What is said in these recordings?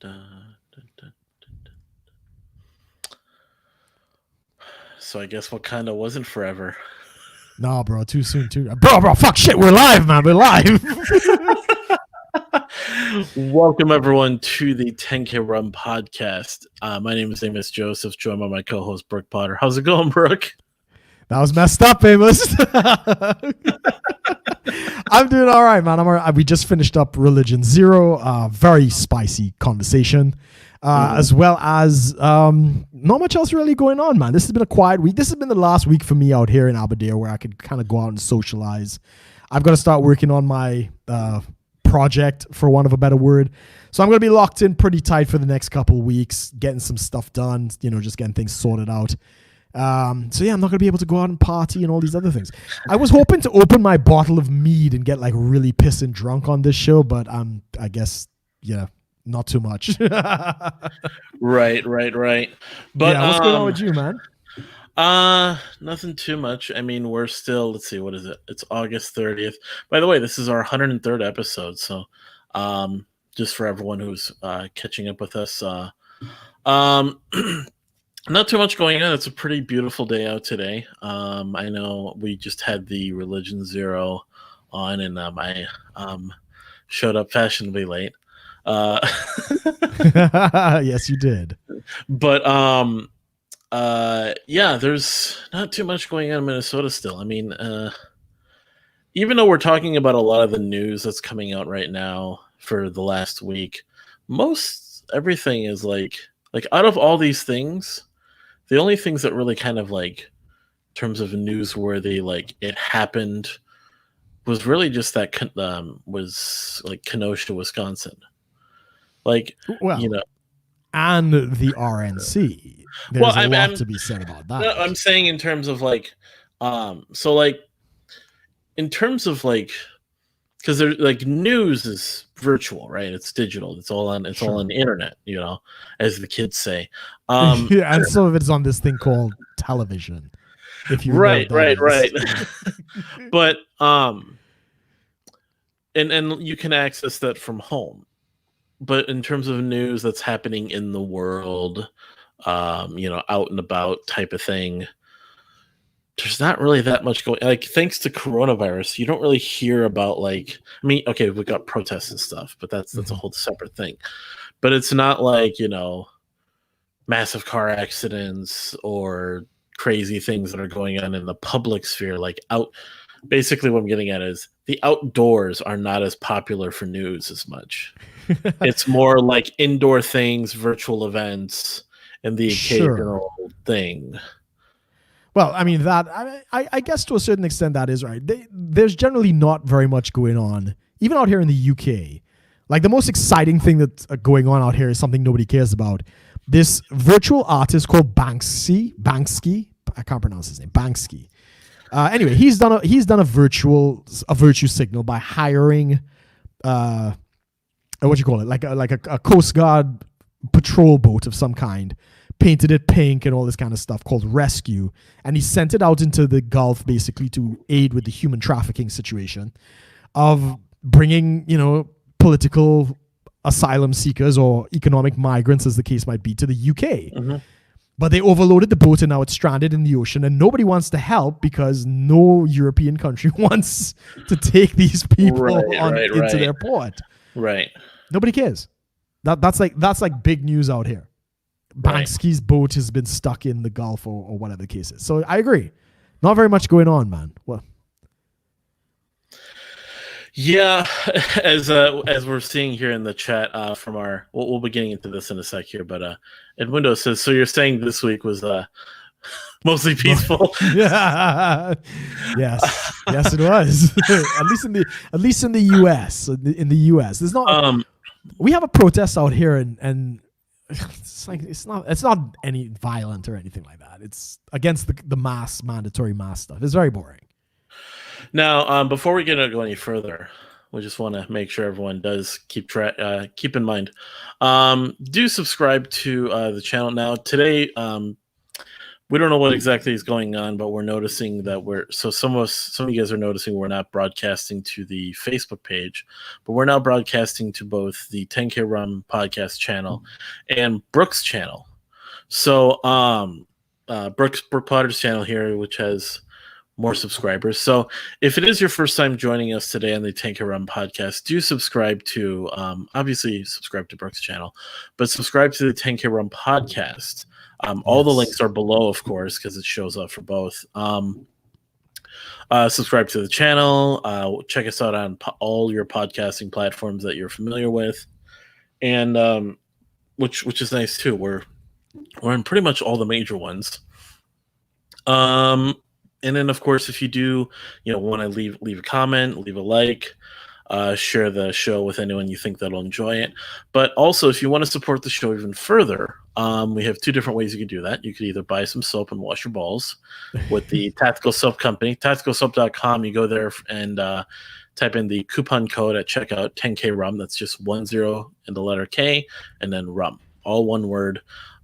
dun, dun, dun. So I guess Wakanda wasn't forever. No, bro, too soon. Bro, fuck shit. We're live, man. We're live. Welcome everyone to the 10K Run podcast. My name is Amos Joseph, joined by my co-host Brook Potter. How's it going, Brook? That was messed up, Amos. I'm doing all right, man. I'm all right. We just finished up Religion Zero. Very spicy conversation. As well as not much else really going on, man. This has been a quiet week. This has been the last week for me out here in Aberdeen where I could kind of go out and socialize. I've got to start working on my project, for want of a better word. So I'm going to be locked in pretty tight for the next couple of weeks, getting some stuff done, just getting things sorted out. So yeah, I'm not going to be able to go out and party and all these other things. I was hoping to open my bottle of mead and get like really pissing drunk on this show, but I guess, not too much. Right. But yeah, what's going on with you, man? Nothing too much. I mean, we're still, let's see, what is it? It's August 30th. By the way, this is our 103rd episode. So, just for everyone who's catching up with us, not too much going on. It's a pretty beautiful day out today. I know we just had the Religion Zero on, and I showed up fashionably late. Yes, you did. But yeah, there's not too much going on in Minnesota still. I mean, even though we're talking about a lot of the news that's coming out right now for the last week, most everything is like out of all these things, the only things that really kind of like, in terms of newsworthy, like it happened, was really just that was like Kenosha, Wisconsin. Like, well, and the RNC. There's a lot to be said about that. No, I'm saying in terms of like, so like, in terms of like, because there's like news is virtual, right? It's digital. It's all on the internet, as the kids say. Yeah, and some of it's on this thing called television. If you right. But and you can access that from home. But in terms of news that's happening in the world, out and about type of thing, there's not really that much going. Like, thanks to coronavirus, you don't really hear about like. I mean, okay, we got protests and stuff, but that's a whole separate thing. But it's not like massive car accidents or crazy things that are going on in the public sphere. Like out, basically, what I'm getting at is the outdoors are not as popular for news as much. It's more like indoor things, virtual events, and the occasional thing. Well, I mean, I guess to a certain extent that is right. There's generally not very much going on, even out here in the UK. Like, the most exciting thing that's going on out here is something nobody cares about. This virtual artist called Banksy, I can't pronounce his name, Banksy. Anyway, he's done a virtue signal by hiring what you call it, like a Coast Guard patrol boat of some kind, painted it pink and all this kind of stuff, called Rescue, and he sent it out into the Gulf basically to aid with the human trafficking situation of bringing political asylum seekers or economic migrants, as the case might be, to the UK. But they overloaded the boat and now it's stranded in the ocean, and nobody wants to help because no European country wants to take these people into their port. Right. Nobody cares. That's like big news out here. Banksky's boat has been stuck in the Gulf or whatever the case is. So I agree. Not very much going on, man. Well, yeah, as we're seeing here in the chat from our, we'll be getting into this in a sec here, but Edmundo says, so you're saying this week was mostly peaceful? Yeah. Yes, it was. at least in the US. In the US, there's not. We have a protest out here, and it's not any violent or anything like that. It's against the mandatory mask stuff. It's very boring. Now, before we go any further, we just want to make sure everyone does keep in mind. Do subscribe to the channel. Now, today, we don't know what exactly is going on, but we're noticing that some of you guys are noticing we're not broadcasting to the Facebook page, but we're now broadcasting to both the 10K Rum podcast channel and Brook's channel. So Brook Potter's channel here, which has more subscribers. So if it is your first time joining us today on the 10K Rum podcast, do subscribe to obviously subscribe to Brook's channel, but subscribe to the 10K Rum podcast. All the links are below, of course, because it shows up for both. Subscribe to the channel. Check us out on all your podcasting platforms that you're familiar with, and which is nice too. We're in pretty much all the major ones. And then, of course, if you do, want to leave a comment, leave a like, share the show with anyone you think that'll enjoy it. But also, if you want to support the show even further, we have two different ways you can do that. You could either buy some soap and wash your balls with the Tactical Soap Company, tacticalsoap.com. You go there and type in the coupon code at checkout, 10K Rum. That's just 10 and the letter K, and then Rum, all one word.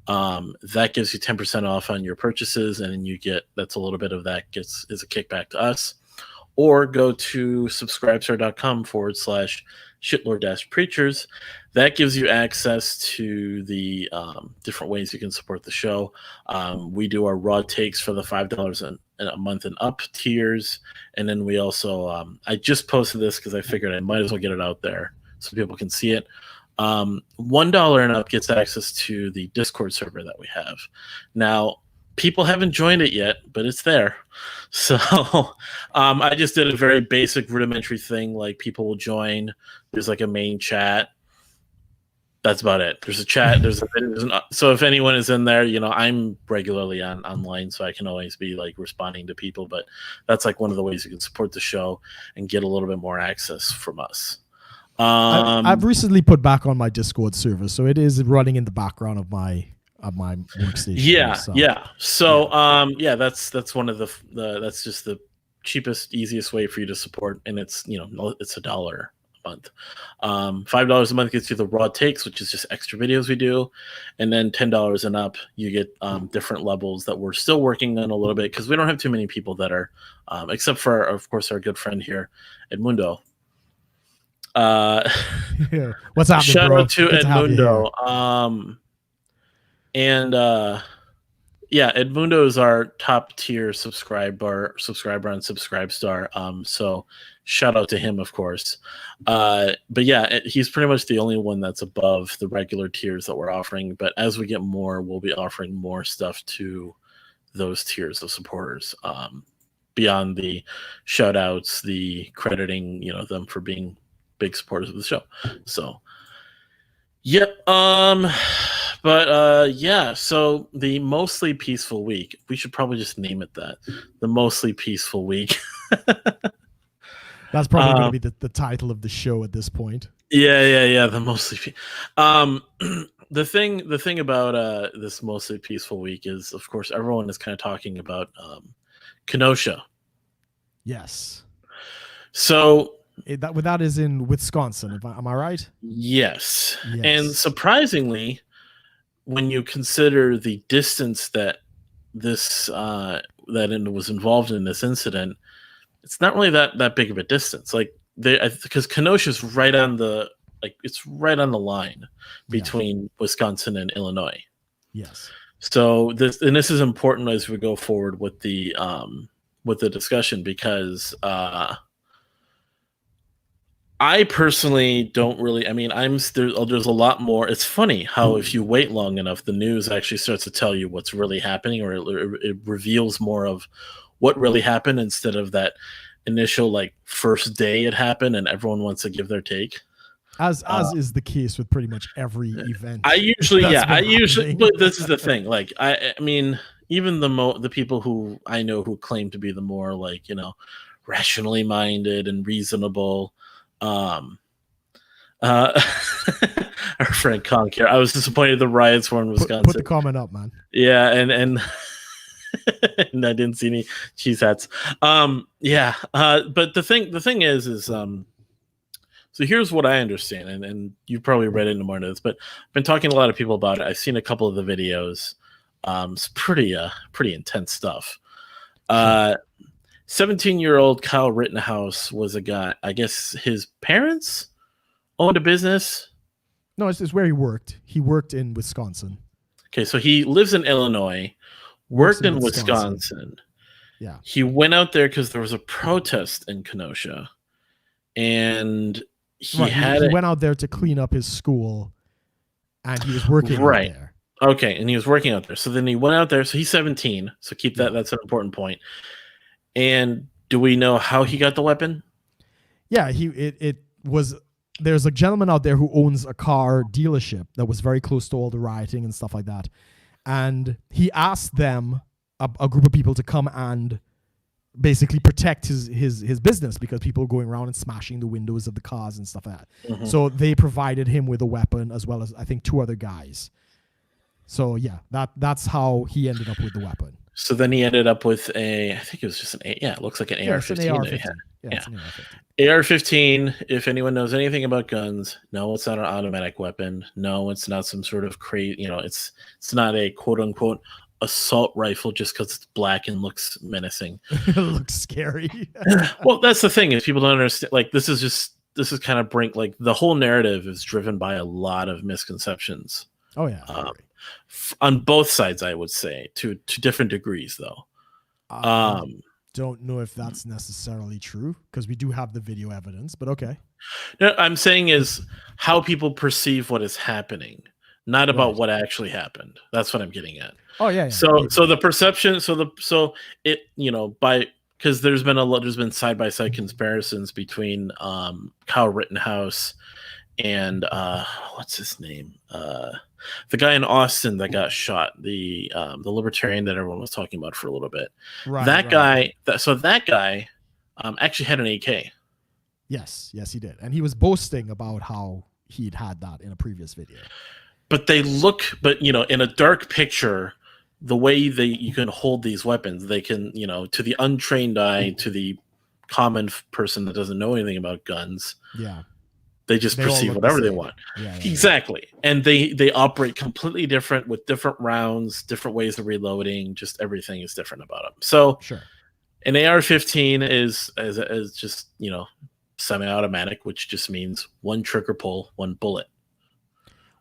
That gives you 10% off on your purchases, and that's a little bit of that is a kickback to us. Or go to subscribestar.com/shitlord-preachers. That gives you access to the different ways you can support the show. We do our raw takes for the $5 a month and up tiers, and then we also I just posted this because I figured I might as well get it out there so people can see it. $1 and up gets access to the Discord server that we have. Now, people haven't joined it yet, but it's there. So I just did a very basic rudimentary thing. Like, people will join. There's like a main chat. That's about it. There's a chat. So if anyone is in there, I'm regularly online, so I can always be like responding to people. But that's like one of the ways you can support the show and get a little bit more access from us. I've recently put back on my Discord server, so it is running in the background of my workstation. That's one of that's just the cheapest, easiest way for you to support, and it's it's $1 a month. $5 a month gets you the raw takes, which is just extra videos we do, and then $10 and up you get different levels that we're still working on a little bit because we don't have too many people that are except for, of course, our good friend here, Edmundo. What's happening, shout bro? out to Edmundo. Edmundo is our top tier subscriber on Subscribestar. So shout out to him, of course. But yeah, he's pretty much the only one that's above the regular tiers that we're offering. But as we get more, we'll be offering more stuff to those tiers of supporters. Beyond the shout outs, the crediting, them for being big supporters of the show. So yep. So the Mostly Peaceful Week, we should probably just name it that, the Mostly Peaceful Week. That's probably going to be the title of the show at this point. Yeah, the Mostly the thing about this Mostly Peaceful Week is, of course, everyone is kind of talking about Kenosha. Yes. So that is in Wisconsin. Am I right? Yes. And surprisingly, when you consider the distance that this that was involved in this incident, it's not really that big of a distance. Like, because Kenosha is right on the line between Wisconsin and Illinois. Yes. So this is important as we go forward with the discussion, because I personally don't really. There's a lot more. It's funny how if you wait long enough, the news actually starts to tell you what's really happening, or it reveals more of what really happened instead of that initial first day it happened and everyone wants to give their take. As is the case with pretty much every event. But this is the thing. Even the people who I know who claim to be the more rationally minded and reasonable. Our friend Conk here. I was disappointed the riots were in Wisconsin. Put the comment up, man. Yeah, and and I didn't see any cheese hats. But the thing is so here's what I understand, and you probably read into more of this, but I've been talking to a lot of people about it. I've seen a couple of the videos. It's pretty intense stuff. Sure. 17-year-old Kyle Rittenhouse was a guy. I guess his parents owned a business. No, it's where he worked. He worked in Wisconsin. Okay, so he lives in Illinois, Works worked in in Wisconsin. Wisconsin. Yeah. He went out there because there was a protest in Kenosha, and he Right. had He it went out there to clean up his school, and he was working out right. there. Okay, and he was working out there. So then he went out there. So he's 17. So keep that. Yeah. That's an important point. And do we know how he got the weapon? Yeah, it was. There's a gentleman out there who owns a car dealership that was very close to all the rioting and stuff like that, and he asked them, a group of people, to come and basically protect his business, because people were going around and smashing the windows of the cars and stuff like that. Mm-hmm. So they provided him with a weapon, as well as I think 2 other guys. So yeah, that's how he ended up with the weapon. So then he ended up with I think it was just it looks like an AR-15. It's an AR-15. Yeah. It's an AR-15. AR-15, if anyone knows anything about guns, no, it's not an automatic weapon. No, it's not some sort of crazy, it's not a quote unquote assault rifle just because it's black and looks menacing. It looks scary. Well, that's the thing, is people don't understand. Like, this is kind of like the whole narrative is driven by a lot of misconceptions. Oh yeah. On both sides, I would say, to different degrees, though. Don't know if that's necessarily true, because we do have the video evidence, but okay. No, I'm saying is how people perceive what is happening, not about what actually happened. That's what I'm getting at. Oh yeah. So the perception, because there's been side-by-side comparisons between Kyle Rittenhouse and what's his name? The guy in Austin that got shot, the libertarian that everyone was talking about for a little bit. Right, that guy actually had an AK. Yes, he did, and he was boasting about how he'd had that in a previous video. But in a dark picture, the way you can hold these weapons, they can, to the untrained eye, to the common person that doesn't know anything about guns. Yeah. They just perceive whatever they want. Yeah, exactly. And they operate completely different, with different rounds, different ways of reloading. Just everything is different about them. So sure. An AR-15 is just, semi-automatic, which just means one trigger pull, one bullet.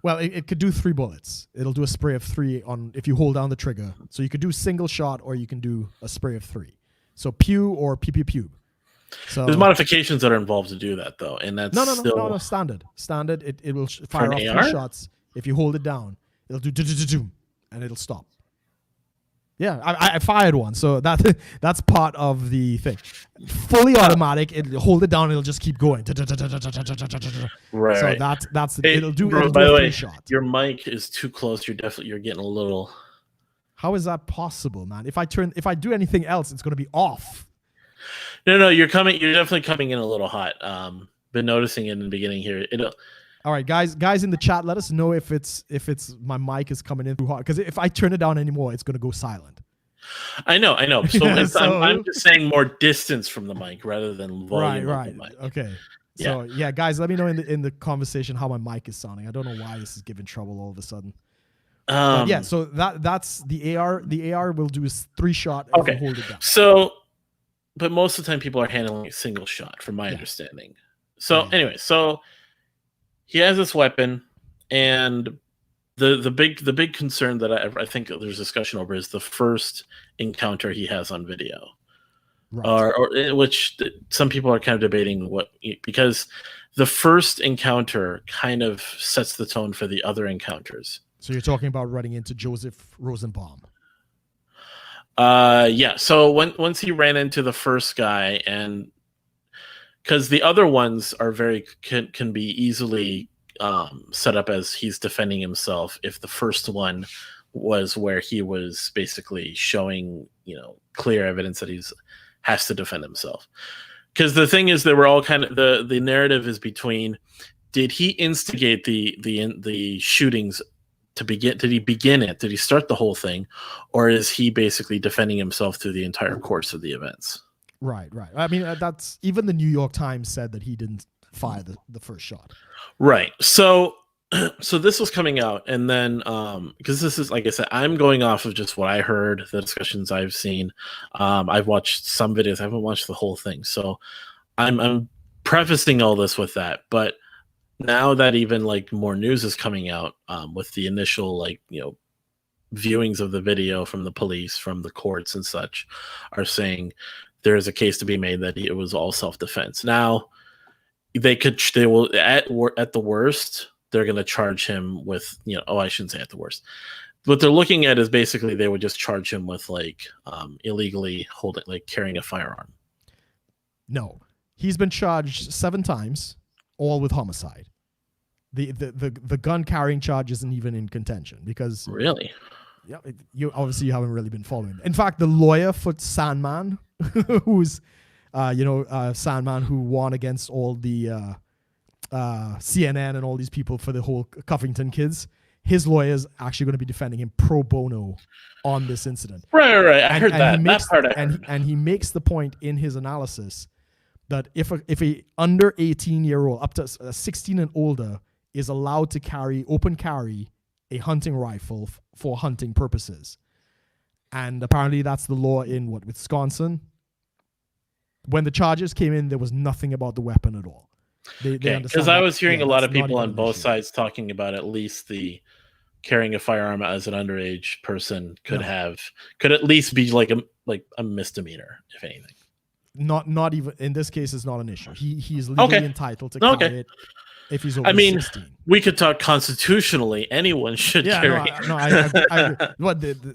Well, it could do 3 bullets. It'll do a spray of 3 if you hold down the trigger. So you could do single shot, or you can do a spray of 3. So pew or pew pew pew. So there's modifications that are involved to do that, though, and that's no, standard. It will fire off 3 shots. If you hold it down, it'll do and it'll stop. Yeah, I fired one, so that's part of the thing. Fully automatic, hold it down, it'll just keep going. Right. So that's it'll do. Bro, it'll by do the a way, 3 shot. your mic is too close. You're getting a little. How is that possible, man? If I do anything else, it's going to be off. No, you're definitely coming in a little hot. Been noticing it in the beginning here. All right, guys in the chat, let us know if it's my mic is coming in too hot, because if I turn it down anymore, it's going to go silent. I know. So, I'm just saying more distance from the mic rather than volume. Right. Of the mic. Okay. So yeah, guys, let me know in the conversation how my mic is sounding. I don't know why this is giving trouble all of a sudden. Yeah, so that's the AR. The AR will do a 3 shot. Okay. If you hold it down. So, but most of the time people are handling a single shot, from my understanding. So anyway, so he has this weapon, and the big concern that I think there's discussion over is the first encounter he has on video, or which some people are kind of debating because the first encounter kind of sets the tone for the other encounters. So you're talking about running into Joseph Rosenbaum. Yeah. So once he ran into the first guy, and because the other ones are can be easily set up as he's defending himself, if the first one was where he was basically showing, clear evidence that has to defend himself. Because the thing is, they were all kind of the narrative is between, did he instigate the shootings to begin? Did he begin it? Did he start the whole thing, or is he basically defending himself through the entire course of the events? Right. I mean, that's even the New York Times said that he didn't fire the first shot. Right. So so this was coming out, and then because this is, like I said, I'm going off of just what I heard, the discussions I've seen. I've watched some videos, I haven't watched the whole thing, so I'm prefacing all this with that. But now that even like more news is coming out, with the initial, like, viewings of the video from the police, from the courts and such, are saying there is a case to be made that it was all self-defense. Now they will at the worst, they're going to charge him with, I shouldn't say at the worst. What they're looking at is basically they would just charge him with like illegally carrying a firearm. No, he's been charged 7 times, all with homicide. The gun carrying charge isn't even in contention because really, yeah, you haven't really been following. In fact, the lawyer for Sandman, who's Sandman, who won against all the CNN and all these people for the whole Cuffington kids, his lawyer is actually going to be defending him pro bono on this incident. Right. I heard that. And he makes the point in his analysis that if a under 18-year-old, up to 16 and older, is allowed to open carry a hunting rifle for hunting purposes, and apparently that's the law in Wisconsin. When the charges came in, there was nothing about the weapon at all. Because I was hearing a lot of people on both sides talking about at least the carrying a firearm as an underage person could at least be like a misdemeanor, if anything. Not even in this case, it's not an issue. He's legally entitled to carry it if he's over 16. We could talk constitutionally. Anyone should carry.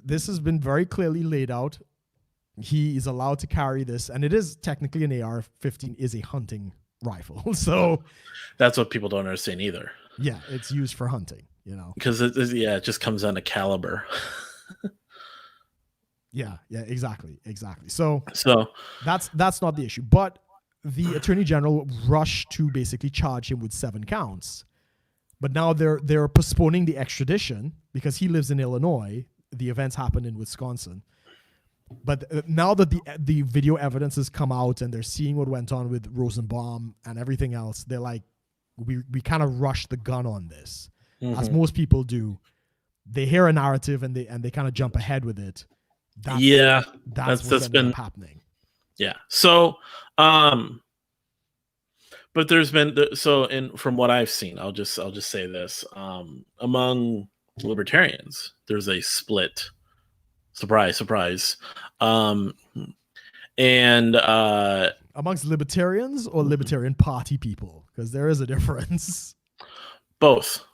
This has been very clearly laid out. He is allowed to carry this, and it is technically an AR-15 is a hunting rifle. So that's what people don't understand either. Yeah, it's used for hunting, because it just comes down to caliber. Yeah, exactly. So that's not the issue. But the Attorney General rushed to basically charge him with 7 counts. But now they're postponing the extradition because he lives in Illinois. The events happened in Wisconsin. But now that the video evidence has come out and they're seeing what went on with Rosenbaum and everything else, they're like, we kind of rushed the gun on this, as most people do. They hear a narrative and they kind of jump ahead with it. That's what's been happening. Yeah. So, but there's been from what I've seen, I'll just say this: among libertarians, there's a split. Surprise. And amongst libertarians or Libertarian Party people, because there is a difference. Both.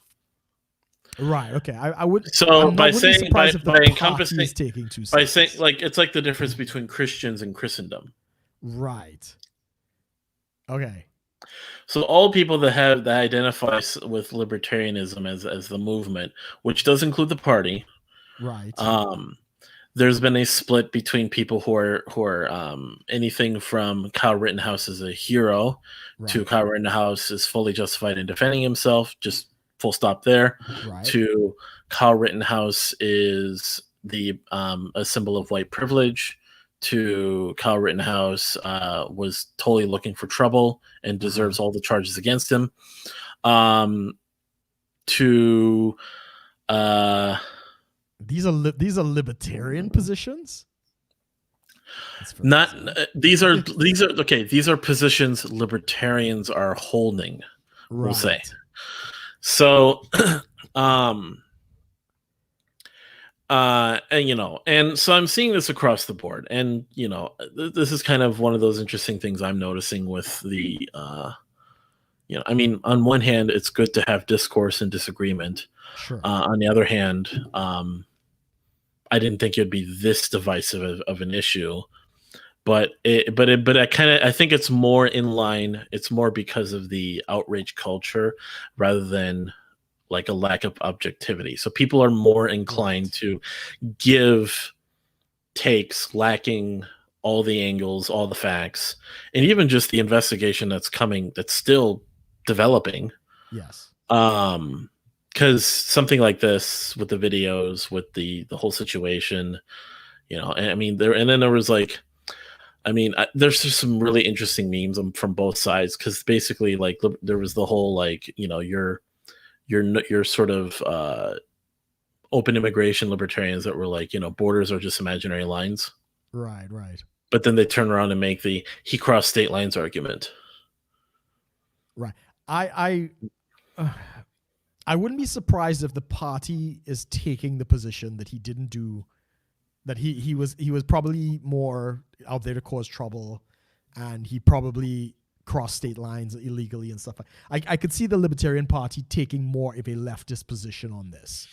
Right. Okay. I would. So by saying by encompassing taking 2 sides. By saying it's like the difference between Christians and Christendom. Right. Okay. So all people that identify with libertarianism as the movement, which does include the party, right? There's been a split between people who are anything from Kyle Rittenhouse is a hero to Kyle Rittenhouse is fully justified in defending himself, just full stop there, to Kyle Rittenhouse is a symbol of white privilege, to Kyle Rittenhouse was totally looking for trouble and deserves all the charges against him, to These are libertarian positions. These are positions libertarians are holding. We'll say. So, and so I'm seeing this across the board, and this is kind of one of those interesting things I'm noticing with the, on one hand, it's good to have discourse and disagreement. Sure. On the other hand, I didn't think it'd be this divisive of an issue, but I think it's more in line. It's more because of the outrage culture rather than like a lack of objectivity. So people are more inclined to give takes lacking all the angles, all the facts, and even just the investigation that's still developing. Yes. Because something like this with the videos, with the whole situation, there was there's just some really interesting memes from both sides, because basically there was the whole your sort of open immigration libertarians that were like, borders are just imaginary lines. Right, right. But then they turn around and make the he crossed state lines argument. Right. I wouldn't be surprised if the party is taking the position that he didn't do, that he was probably more out there to cause trouble, and he probably crossed state lines illegally and stuff. I could see the Libertarian Party taking more of a leftist position on this.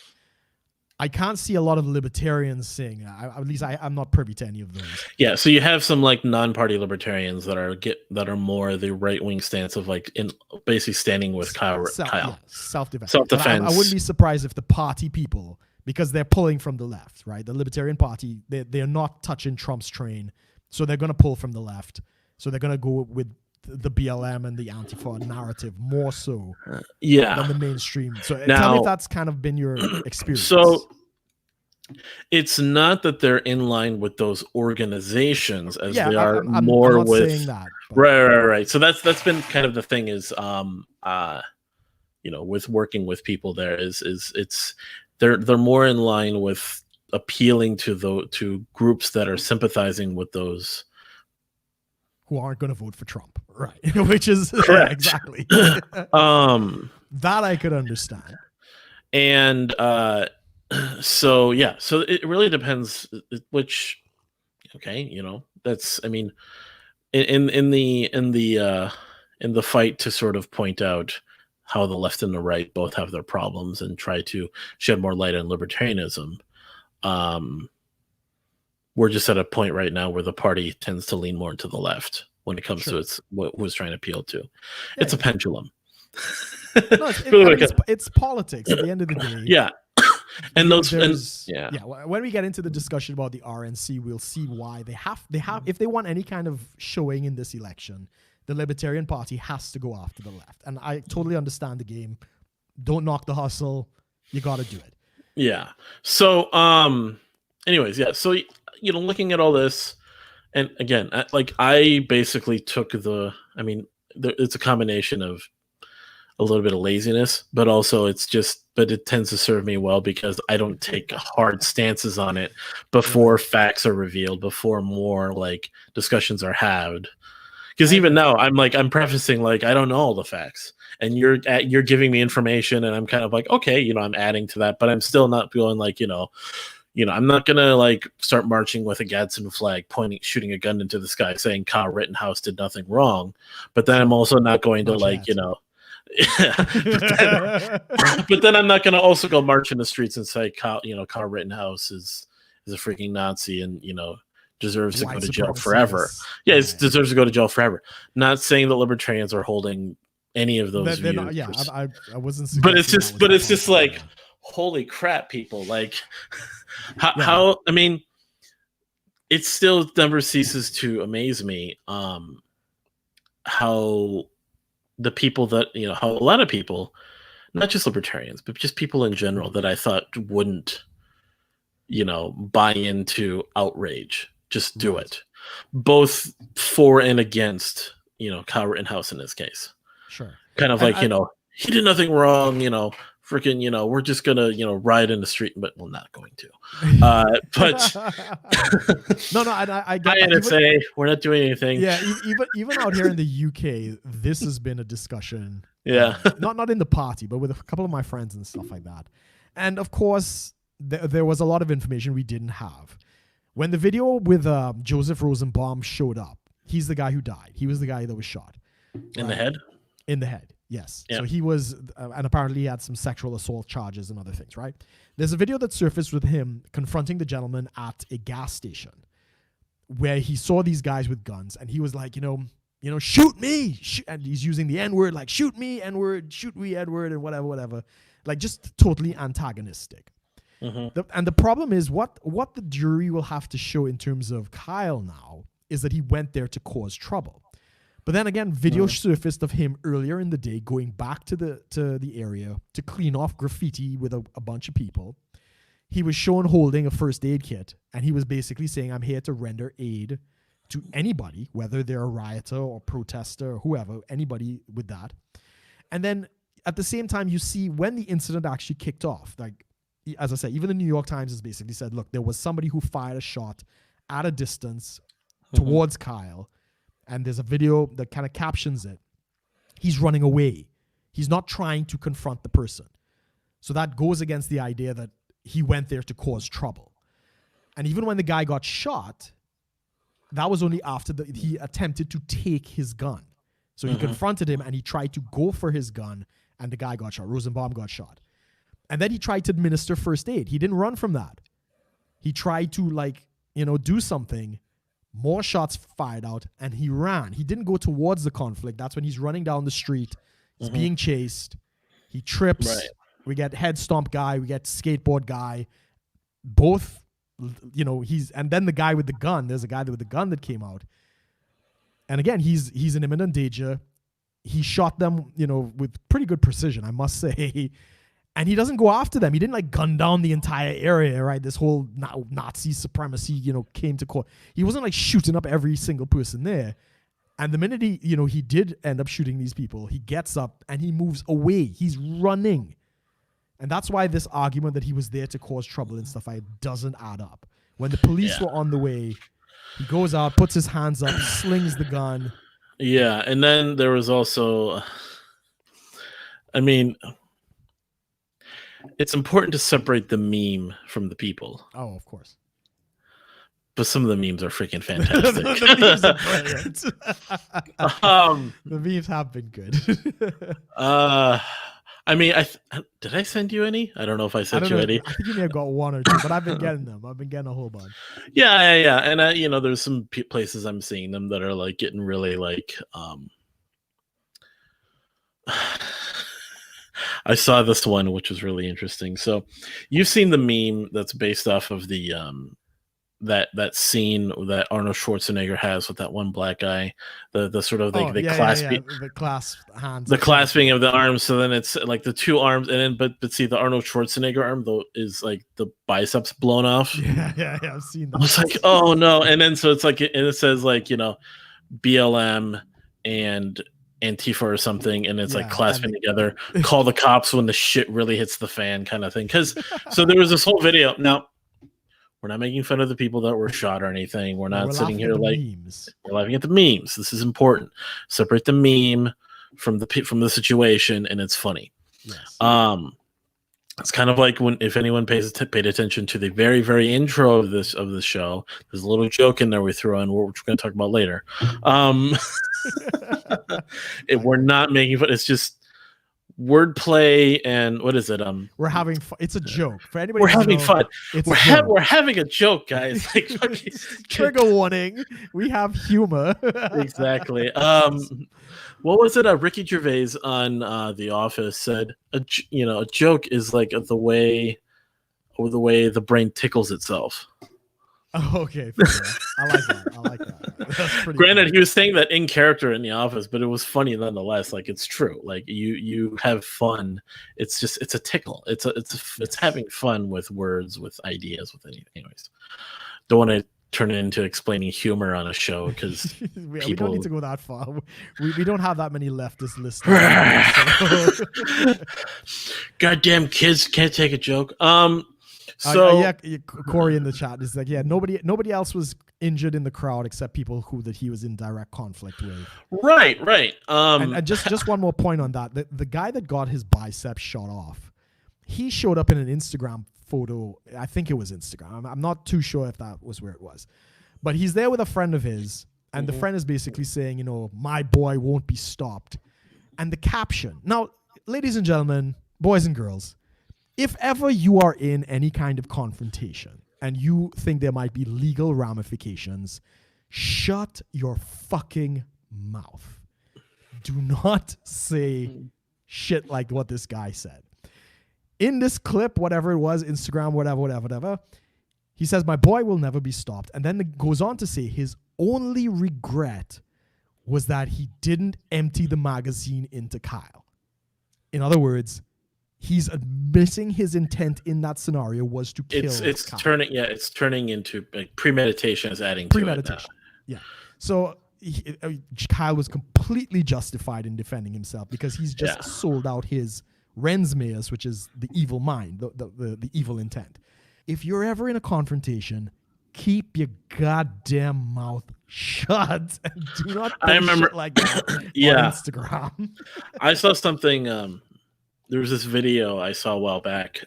I can't see a lot of libertarians saying, at least I'm not privy to any of those. Yeah, so you have some like non-party libertarians that are more the right-wing stance of like in basically standing with Kyle. Yeah, self-defense. Self-defense. I wouldn't be surprised if the party people, because they're pulling from the left, right? The Libertarian Party, they're not touching Trump's train, so they're going to pull from the left. So they're going to go with the BLM and the Antifa narrative more so than the mainstream. So tell me if that's kind of been your experience. So it's not that they're in line with those organizations as they are I'm not with saying that, right. So that's been kind of the thing is with working with people there is it's they're more in line with appealing to groups that are sympathizing with those who aren't going to vote for Trump, right? Which is correct. Exactly. That I could understand. And so it really depends which. Okay, that's I mean, in the fight to sort of point out how the left and the right both have their problems and try to shed more light on libertarianism. We're just at a point right now where the party tends to lean more to the left when it comes to what was trying to appeal to. It's a pendulum. No, it's politics at the end of the day. Yeah. And when we get into the discussion about the RNC, we'll see why they have if they want any kind of showing in this election, the Libertarian Party has to go after the left. And I totally understand the game. Don't knock the hustle. You got to do it. Yeah. So, anyways, yeah. So, looking at all this, and again, I basically took it's a combination of a little bit of laziness, but also it tends to serve me well because I don't take hard stances on it before facts are revealed, before more like discussions are had. Because even now I'm prefacing like I don't know all the facts, and you're giving me information, and I'm kind of like, okay, I'm adding to that, but I'm still not going like, I'm not gonna like start marching with a Gadsden flag, shooting a gun into the sky, saying Kyle Rittenhouse did nothing wrong. But then I'm also not going to but then I'm not going to also go march in the streets and say Kyle Rittenhouse is a freaking Nazi and deserves to go to jail forever. Yeah, it deserves to go to jail forever. Not saying that libertarians are holding any of those views. Not, I wasn't. But it's just like, holy crap, people! Like, how I mean, it still never ceases to amaze me how the people that how a lot of people, not just libertarians, but just people in general that I thought wouldn't buy into outrage, just do it, both for and against Kyle Rittenhouse in this case. Sure. Kind of like he did nothing wrong, freaking we're just gonna riot in the street, but we're not going to. But no, I get NSA, we're not doing anything. Yeah, even out here in the UK, this has been a discussion. Yeah, not in the party, but with a couple of my friends and stuff like that. And of course, there was a lot of information we didn't have. When the video with Joseph Rosenbaum showed up, he's the guy who died. He was the guy that was shot in the head. In the head. Yes. Yep. So he was, and apparently he had some sexual assault charges and other things, right? There's a video that surfaced with him confronting the gentleman at a gas station where he saw these guys with guns and he was like, shoot me. And he's using the N-word, like, shoot me, N-word, shoot me, N-word, and whatever. Like, just totally antagonistic. Mm-hmm. And the problem is what the jury will have to show in terms of Kyle now is that he went there to cause trouble. But then again, video surfaced of him earlier in the day going back to the area to clean off graffiti with a bunch of people. He was shown holding a first aid kit, and he was basically saying, I'm here to render aid to anybody, whether they're a rioter or protester or whoever, anybody with that. And then at the same time, you see when the incident actually kicked off, like, as I said, even the New York Times has basically said, look, there was somebody who fired a shot at a distance towards Kyle, and there's a video that kind of captions it. He's running away. He's not trying to confront the person. So that goes against the idea that he went there to cause trouble. And even when the guy got shot, that was only after he attempted to take his gun. So he confronted him and he tried to go for his gun, and the guy got shot. Rosenbaum got shot. And then he tried to administer first aid. He didn't run from that. He tried to, do something. More shots fired out, and he ran. He didn't go towards the conflict. That's when he's running down the street. He's being chased. He trips. Right. We get head stomp guy. We get skateboard guy. Both, and then the guy with the gun. There's a guy with the gun that came out. And again, he's in imminent danger. He shot them, with pretty good precision, I must say. And he doesn't go after them. He didn't gun down the entire area, right? This whole Nazi supremacy, came to court. He wasn't shooting up every single person there. And the minute he did end up shooting these people, he gets up and he moves away. He's running. And that's why this argument that he was there to cause trouble and stuff doesn't add up. When the police were on the way, he goes out, puts his hands up, slings the gun. Yeah, and then there was also, it's important to separate the meme from the people. Oh, of course. But some of the memes are freaking fantastic. The memes are brilliant. The memes have been good. Did I send you any? I don't know if I sent you any. I think you may have got one or two, but I've been getting them. I've been getting a whole bunch. Yeah. And there's some places I'm seeing them that are getting really I saw this one, which was really interesting. So you've seen the meme that's based off of the that scene that Arnold Schwarzenegger has with that one black guy, the sort of the clasp hands, the clasping of the arms. So then it's the two arms, and then but see the Arnold Schwarzenegger arm though is the biceps blown off. Yeah, I've seen that. I was oh no, and then so it's and it says BLM and Antifa or something, and it's clasping together. Call the cops when the shit really hits the fan, kind of thing. Because so there was this whole video. Now we're not making fun of the people that were shot or anything. We're not sitting here memes. We're laughing at the memes. This is important. Separate the meme from the situation, and it's funny. Yes. It's kind of like if anyone paid attention to the very, very intro of this show. There's a little joke in there we throw in, which we're going to talk about later. We're not making fun. It's just wordplay, and what is it? We're having fun. It's a joke for anybody. We're having fun. We're having a joke, guys. Trigger warning. We have humor. Exactly. What was it? Ricky Gervais on The Office said, a joke is the way the brain tickles itself. Oh, okay. I like that. That's pretty Granted, cool. He was saying that in character in The Office, but it was funny nonetheless. It's true. You have fun. It's a tickle. It's having fun with words, with ideas, with anything. Anyways, don't want to turn it into explaining humor on a show because we don't need to go that far. We don't have that many leftist listeners. Goddamn kids can't take a joke. So Corey in the chat is nobody else was injured in the crowd except people that he was in direct conflict with. Right. And just one more point on that. The guy that got his biceps shot off, he showed up in an Instagram photo. I think it was Instagram. I'm not too sure if that was where it was. But he's there with a friend of his, and the friend is basically saying, my boy won't be stopped. And the caption. Now, ladies and gentlemen, boys and girls, if ever you are in any kind of confrontation and you think there might be legal ramifications, shut your fucking mouth. Do not say shit like what this guy said. In this clip, whatever it was, Instagram, whatever, he says, my boy will never be stopped. And then it goes on to say his only regret was that he didn't empty the magazine into Kyle. In other words, he's admitting his intent in that scenario was to kill Kyle. It's turning into premeditation is adding premeditation. to it now. Yeah. So Kyle was completely justified in defending himself because he's just sold out his Rensmeus, which is the evil mind, the evil intent. If you're ever in a confrontation, keep your goddamn mouth shut and do not post shit like that on Instagram. I saw something. There was this video I saw a while back.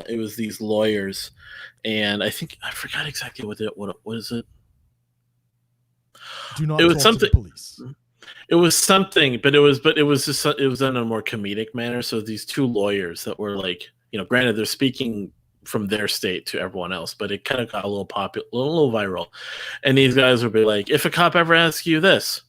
It was these lawyers, and I forgot exactly what was it. Do not talk to the police. It was something, but it was done in a more comedic manner. So these two lawyers that were like, granted they're speaking from their state to everyone else, but it kind of got a little popular, a little viral. And these guys would be like, if a cop ever asks you this,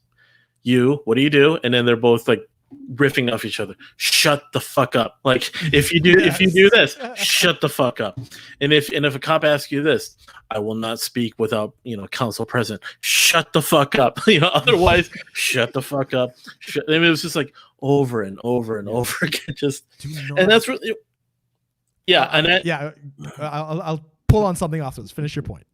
what do you do? And then they're both like riffing off each other. Shut the fuck up. Like if you do this, shut the fuck up. And if a cop asks you this, I will not speak without counsel present. Shut the fuck up. Otherwise, shut the fuck up. I mean, it was just like over and over and over again. And that's really I'll pull on something afterwards. Finish your point.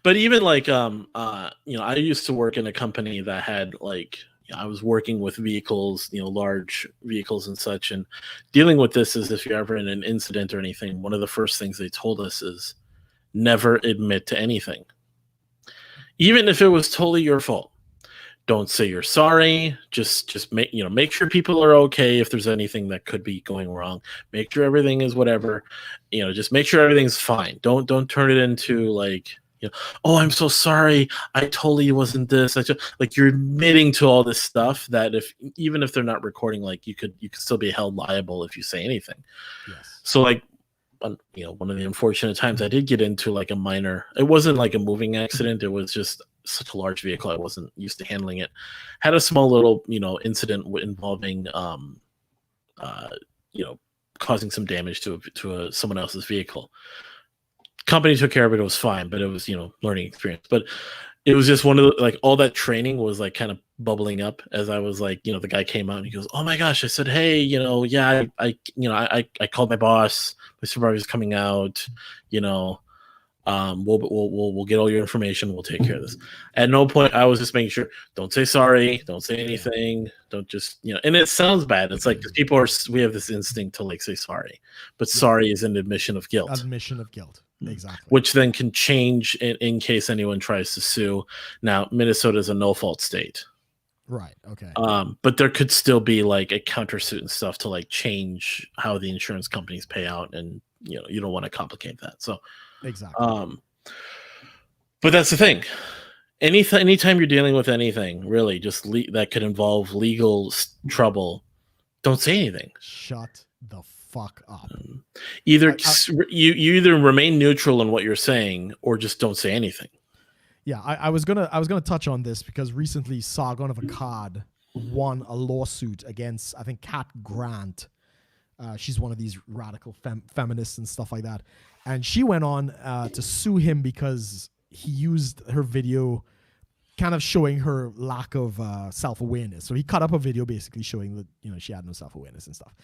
But even like I used to work in a company that had like I was working with vehicles, large vehicles and such, and dealing with this is if you're ever in an incident or anything, one of the first things they told us is never admit to anything. Even if it was totally your fault. Don't say you're sorry. Just make sure people are okay if there's anything that could be going wrong. Make sure everything is whatever. Just make sure everything's fine. Don't turn it into like, oh, I'm so sorry. I totally wasn't this. Like you're admitting to all this stuff that even if they're not recording, like you could still be held liable if you say anything. Yes. So like, one of the unfortunate times I did get into like a minor, it wasn't like a moving accident. It was just such a large vehicle. I wasn't used to handling it. Had a small little, incident involving, causing some damage to someone else's vehicle. Company took care of it. It was fine, but it was, learning experience. But it was just one of the, like, all that training was like kind of bubbling up as I was like, the guy came out and he goes, oh my gosh. I said, hey, I called my boss, my supervisor's coming out, we'll get all your information. We'll take care of this. At no point, I was just making sure, don't say sorry. Don't say anything. Don't just, and it sounds bad. It's like, because we have this instinct to like say sorry, but sorry is an admission of guilt. Admission of guilt. Exactly. Which then can change in case anyone tries to sue. Now, Minnesota is a no-fault state. Right. Okay. But there could still be like a countersuit and stuff to like change how the insurance companies pay out, and you don't want to complicate that. So exactly. But that's the thing. Anytime you're dealing with anything, really, just that could involve legal trouble, don't say anything. Shut the fuck up. You either remain neutral in what you're saying or just don't say anything. Yeah, I was gonna touch on this because recently Sargon of Akkad won a lawsuit against, I think, Kat Grant. She's one of these radical feminists and stuff like that, and she went on to sue him because he used her video kind of showing her lack of self-awareness. So he cut up a video basically showing that she had no self-awareness and stuff.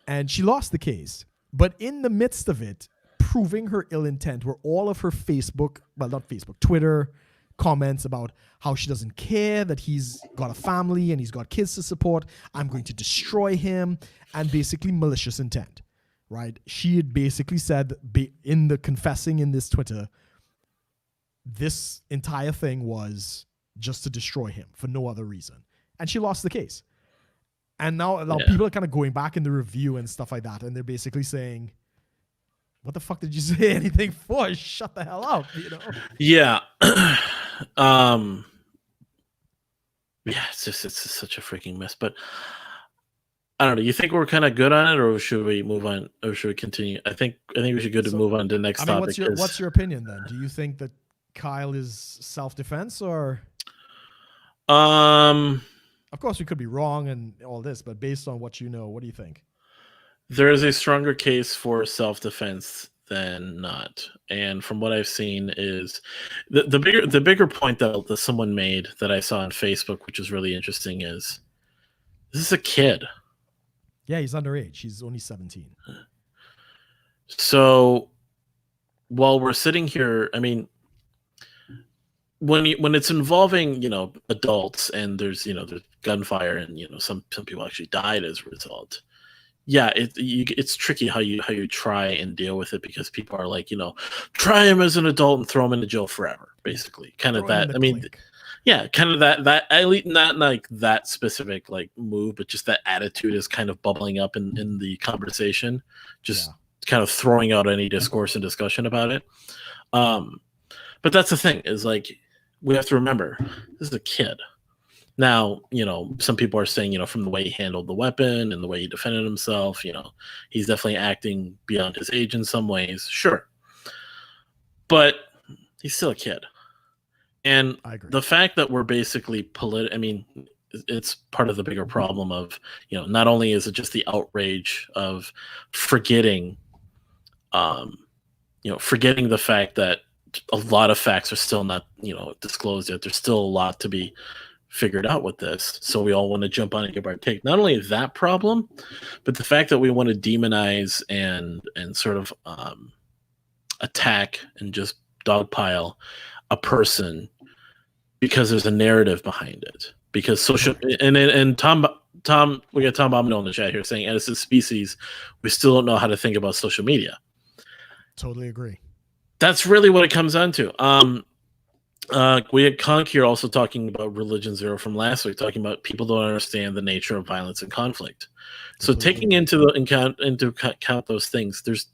And she lost the case. But in the midst of it, proving her ill intent were all of her Twitter comments about how she doesn't care, that he's got a family and he's got kids to support. I'm going to destroy him, and basically malicious intent, right? She had basically said in the confessing in this Twitter, this entire thing was just to destroy him for no other reason. And she lost the case. And now people are kind of going back in the review and stuff like that, and they're basically saying, what the fuck did you say anything for? Shut the hell up, Yeah. It's just such a freaking mess. But I don't know. You think we're kind of good on it, or should we move on, or should we continue? I think we should go to move on to the next topic. What's your opinion then? Do you think that Kyle is self-defense, or? Of course, we could be wrong and all this, but based on what what do you think? There is a stronger case for self-defense than not, and from what I've seen is the bigger point that someone made that I saw on Facebook, which is really interesting, is this is a kid. Yeah, he's underage. He's only 17. So while we're sitting here, I mean, when it's involving adults, and there's gunfire, and some people actually died as a result. Yeah, it's tricky how you try and deal with it, because people are like, try him as an adult and throw him into jail forever, basically. Kind of Throw him in that. the I mean, clink. yeah, kind of that at least not like that specific like move, but just that attitude is kind of bubbling up in the conversation, just kind of throwing out any discourse and discussion about it. But that's the thing, is like, we have to remember, this is a kid. Now, some people are saying, from the way he handled the weapon and the way he defended himself, he's definitely acting beyond his age in some ways. Sure. But he's still a kid. And the fact that we're basically I mean, it's part of the bigger problem of, not only is it just the outrage of forgetting, forgetting the fact that a lot of facts are still not, disclosed yet. There's still a lot to be figured out with this. So we all want to jump on and give our take. Not only that problem, but the fact that we want to demonize and sort of attack and just dogpile a person because there's a narrative behind it. Because social and Tom, we got Tom Bombino in the chat here saying, as a species, we still don't know how to think about social media. Totally agree. That's really what it comes down to. We had Conk here also talking about Religion Zero from last week, talking about people don't understand the nature of violence and conflict. So taking into account those things, there's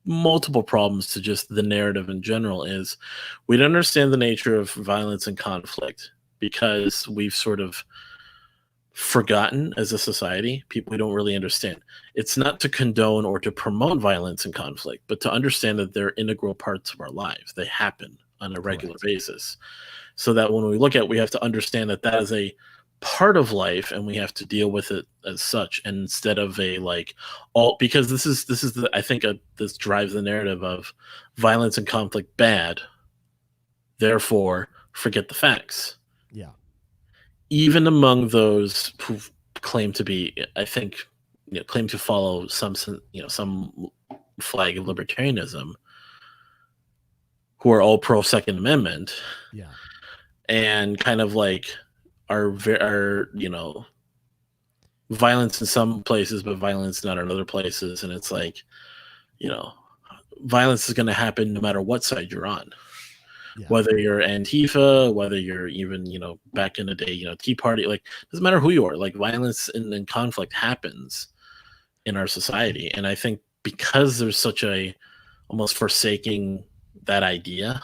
multiple problems to just the narrative in general. Is we don't understand the nature of violence and conflict because we've sort of forgotten as a society. We don't really understand. It's not to condone or to promote violence and conflict, but to understand that they're integral parts of our lives. They happen on a regular basis, so that when we look at it, we have to understand that that is a part of life, and we have to deal with it as such. And instead of a like all, because this is the, I think this drives the narrative of violence and conflict bad, therefore forget the facts. Yeah. Even among those who claim to be, I think, claim to follow some flag of libertarianism, who are all pro Second Amendment, and kind of like are violence in some places, but violence not in other places. And it's like, violence is going to happen no matter what side you're on. Whether you're Antifa, whether you're even, back in the day, Tea Party, like, doesn't matter who you are, like, violence and conflict happens in our society. And I think because there's such a almost forsaking that idea,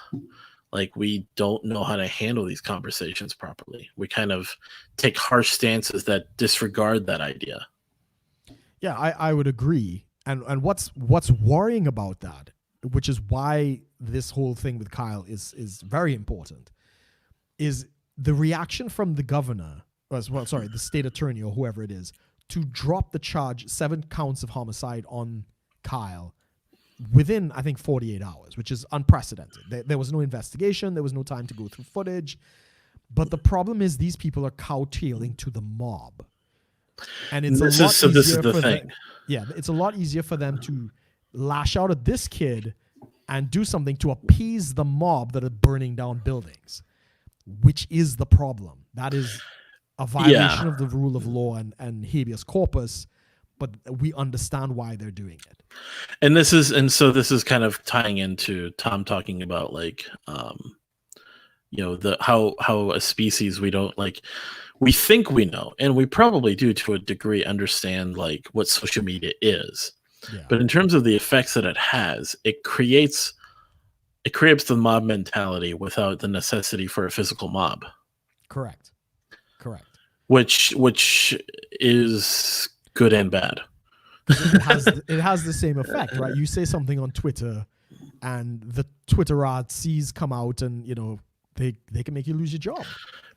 like, we don't know how to handle these conversations properly. We kind of take harsh stances that disregard that idea. Yeah, I would agree. And what's worrying about that, which is why this whole thing with Kyle is very important, is the reaction from the governor, the state attorney or whoever it is, to drop the charge, 7 counts of homicide on Kyle within, I think, 48 hours, which is unprecedented. There was no investigation. There was no time to go through footage. But the problem is these people are cowtailing to the mob. And it's this is the thing. It's a lot easier for them to lash out at this kid and do something to appease the mob that are burning down buildings, which is the problem. That is a violation of the rule of law and habeas corpus, but we understand why they're doing it. So this is kind of tying into Tom talking about, like, the how a species, we don't, like, we think we know, and we probably do to a degree, understand like what social media is. But in terms of the effects that it has, it creates the mob mentality without the necessity for a physical mob. Correct. Which is good and bad. It has the same effect, right? You say something on Twitter, and the Twitterats come out, and they can make you lose your job.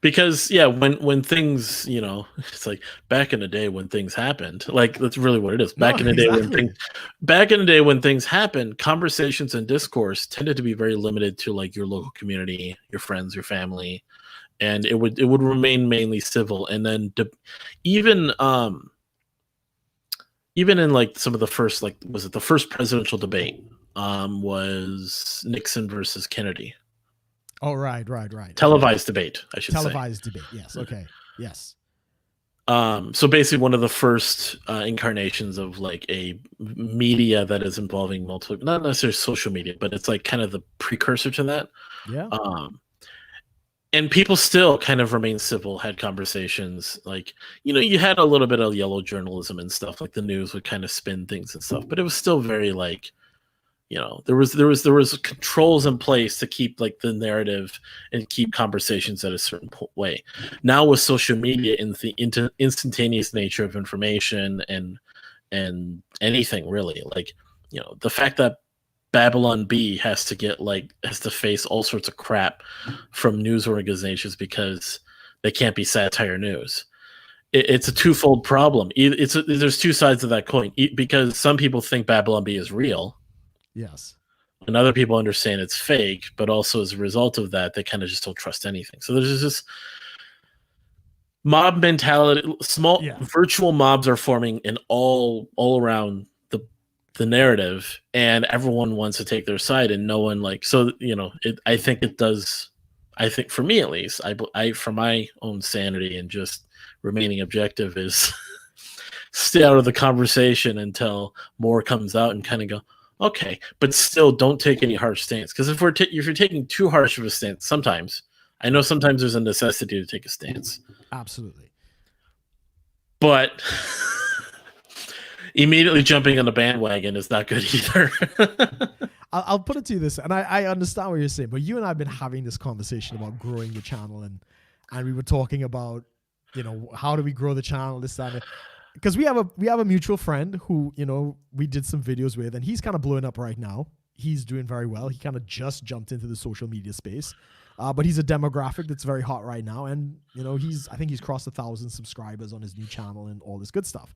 Because when things, it's like back in the day when things happened, like, that's really what it is. Back in the day when things happened, conversations and discourse tended to be very limited to, like, your local community, your friends, your family, and it would remain mainly civil. And then even in, like, some of the first, like, was it the first presidential debate was Nixon versus Kennedy. Oh, right. Televised debate, I should say. Televised debate. Yes. Okay. Yes. So basically one of the first incarnations of like a media that is involving multiple, not necessarily social media, but it's like kind of the precursor to that. Yeah. And people still kind of remain civil, had conversations. Like, you had a little bit of yellow journalism and stuff, like the news would kind of spin things and stuff, but it was still very like, there was controls in place to keep like the narrative and keep conversations at a certain way. Now with social media and the instantaneous nature of information and anything really, like, the fact that Babylon B has to face all sorts of crap from news organizations because they can't be satire news. It's a twofold problem. There's two sides of that coin, because some people think Babylon B is real. Yes. And other people understand it's fake, but also as a result of that, they kind of just don't trust anything. So there's this mob mentality. Virtual mobs are forming in all around the narrative, and everyone wants to take their side, and no one I think it does. I think for me at least, I for my own sanity and just remaining objective is stay out of the conversation until more comes out and kind of go, okay, but still don't take any harsh stance. Because if you're taking too harsh of a stance, sometimes there's a necessity to take a stance. Absolutely. But immediately jumping on the bandwagon is not good either. I'll put it to you this, and I understand what you're saying, but you and I have been having this conversation about growing the channel, and we were talking about, how do we grow the channel, this, that, because we have a mutual friend who, we did some videos with, and he's kind of blowing up right now. He's doing very well. He kind of just jumped into the social media space, but he's a demographic that's very hot right now, and I think he's crossed 1,000 subscribers on his new channel and all this good stuff.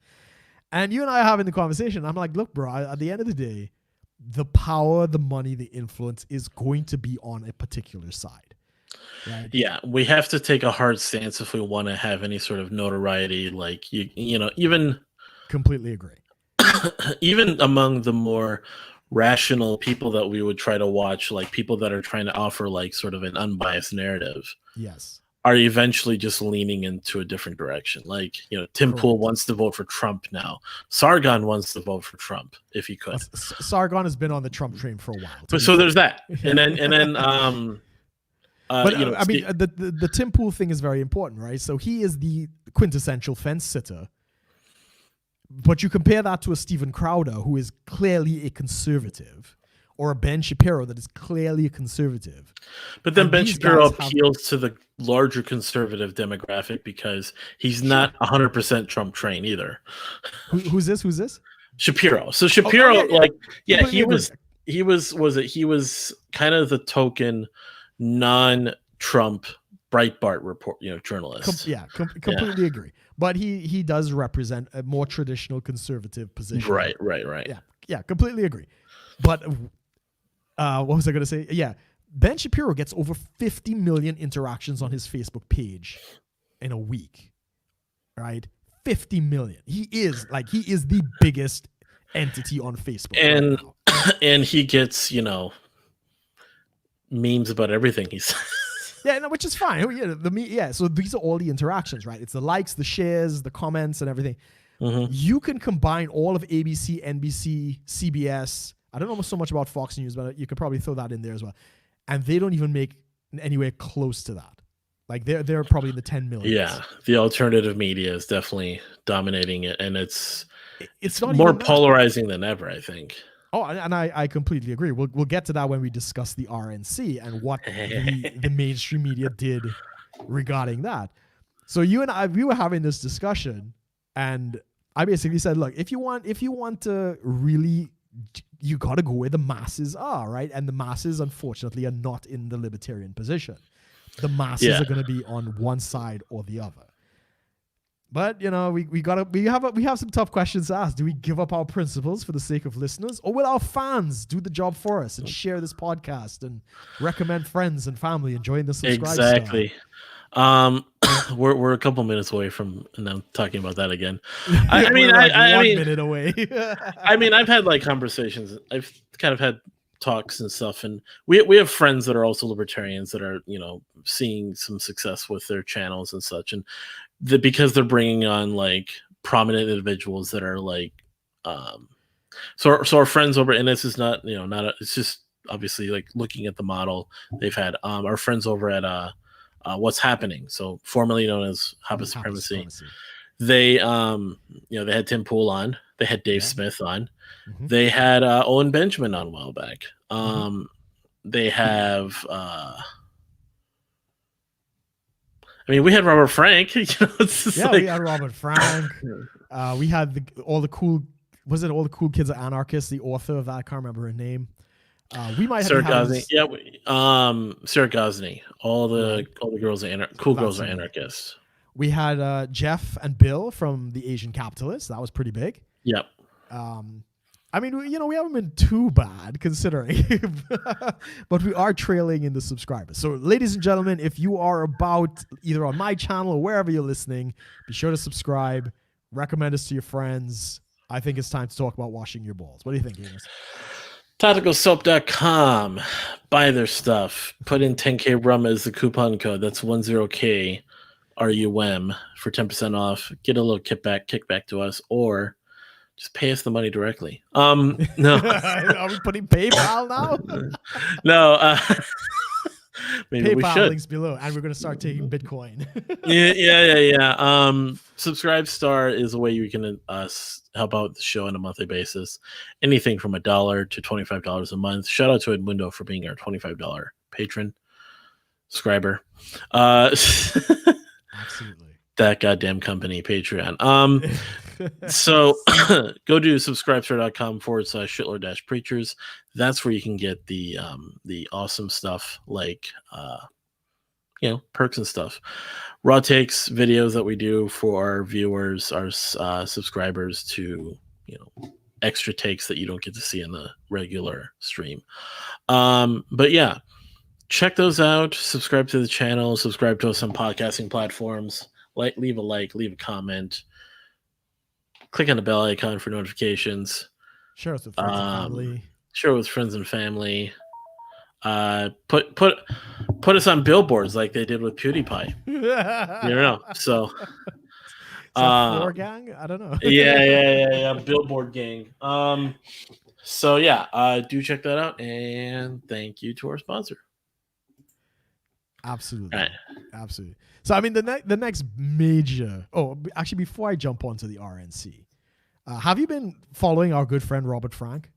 And you and I are having the conversation. I'm like, look, bro, at the end of the day, the power, the money, the influence is going to be on a particular side. Right? Yeah, we have to take a hard stance if we want to have any sort of notoriety. Like, even completely agree. Even among the more rational people that we would try to watch, like people that are trying to offer like sort of an unbiased narrative. Yes. Are eventually just leaning into a different direction. Like, Tim Pool wants to vote for Trump now. Sargon wants to vote for Trump if he could. Sargon has been on the Trump train for a while. But so there's that. And then but I mean, the Tim Pool thing is very important, right? So he is the quintessential fence sitter. But you compare that to a Steven Crowder, who is clearly a conservative, or a Ben Shapiro that is clearly a conservative. But then Ben Shapiro appeals to the larger conservative demographic because he's not 100% Trump train either. Who's this? Shapiro. So Shapiro, he was kind of the token non-Trump Breitbart report, journalist. Completely agree. But he does represent a more traditional conservative position. Right. Yeah, completely agree. But what was I going to say? Yeah, Ben Shapiro gets over 50 million interactions on his Facebook page in a week, right? 50 million. He is the biggest entity on Facebook. And and he gets, memes about everything he says. Yeah, no, which is fine. So these are all the interactions, right? It's the likes, the shares, the comments, and everything. Mm-hmm. You can combine all of ABC, NBC, CBS. I don't know so much about Fox News, but you could probably throw that in there as well. And they don't even make anywhere close to that. Like they're probably in the 10 million. Yeah, the alternative media is definitely dominating it, and it's not more polarizing than ever, I think. Oh, and I completely agree. We'll get to that when we discuss the RNC and what the mainstream media did regarding that. So you and I, we were having this discussion, and I basically said, look, if you want to really, you got to go where the masses are, right? And the masses, unfortunately, are not in the libertarian position. The masses are going to be on one side or the other. But we have some tough questions to ask. Do we give up our principles for the sake of listeners, or will our fans do the job for us and share this podcast and recommend friends and family and join the subscribe? Exactly. We're a couple minutes away from now talking about that again. I mean, 1 minute away. I mean, I've had like conversations. I've kind of had talks and stuff, and we have friends that are also libertarians that are seeing some success with their channels and such, and because they're bringing on like prominent individuals that are like so our friends over, and this is not it's just obviously like looking at the model they've had. Our friends over at What's Happening, so formerly known as Hobbit Supremacy. They they had Tim Pool on, they had Dave Smith on, they had Owen Benjamin on a while back. They have we had Robert Frank. We had Robert Frank. We had all the cool kids at Anarchist, the author of that. I can't remember her name. We might have Sarah Gosney. Sarah Gosney. All the girls are girls are anarchists. We had Jeff and Bill from the Asian Capitalists. That was pretty big. Yep. We haven't been too bad considering, but we are trailing in the subscribers. So, ladies and gentlemen, if you are about either on my channel or wherever you're listening, be sure to subscribe, recommend us to your friends. I think it's time to talk about washing your balls. What do you think, Amos? TacticalSoap.com. Buy their stuff. Put in 10K RUM as the coupon code. That's 10K RUM for 10% off. Get a little kickback to us, or just pay us the money directly. No. Are we putting PayPal now? No. Maybe we should. Links below, and we're going to start taking Bitcoin. Yeah. Subscribe Star is a way you can help out the show on a monthly basis. Anything from $1 to $25 a month. Shout out to Edmundo for being our $25 patron subscriber. Absolutely. That goddamn company, Patreon. So go to subscribestar.com/shitlord-preachers. That's where you can get the awesome stuff like perks and stuff. Raw takes videos that we do for our viewers, our subscribers, to extra takes that you don't get to see in the regular stream. But yeah, check those out. Subscribe to the channel. Subscribe to us on podcasting platforms. Leave a like, leave a comment. Click on the bell icon for notifications. Share us with friends and family. Share with friends and family. Put us on billboards like they did with PewDiePie. You don't know. So floor gang? I don't know. Yeah. Billboard gang. So yeah, do check that out, and thank you to our sponsor. Absolutely. Right. Absolutely. So, the next major... Oh, actually, before I jump onto the RNC, have you been following our good friend Robert Frank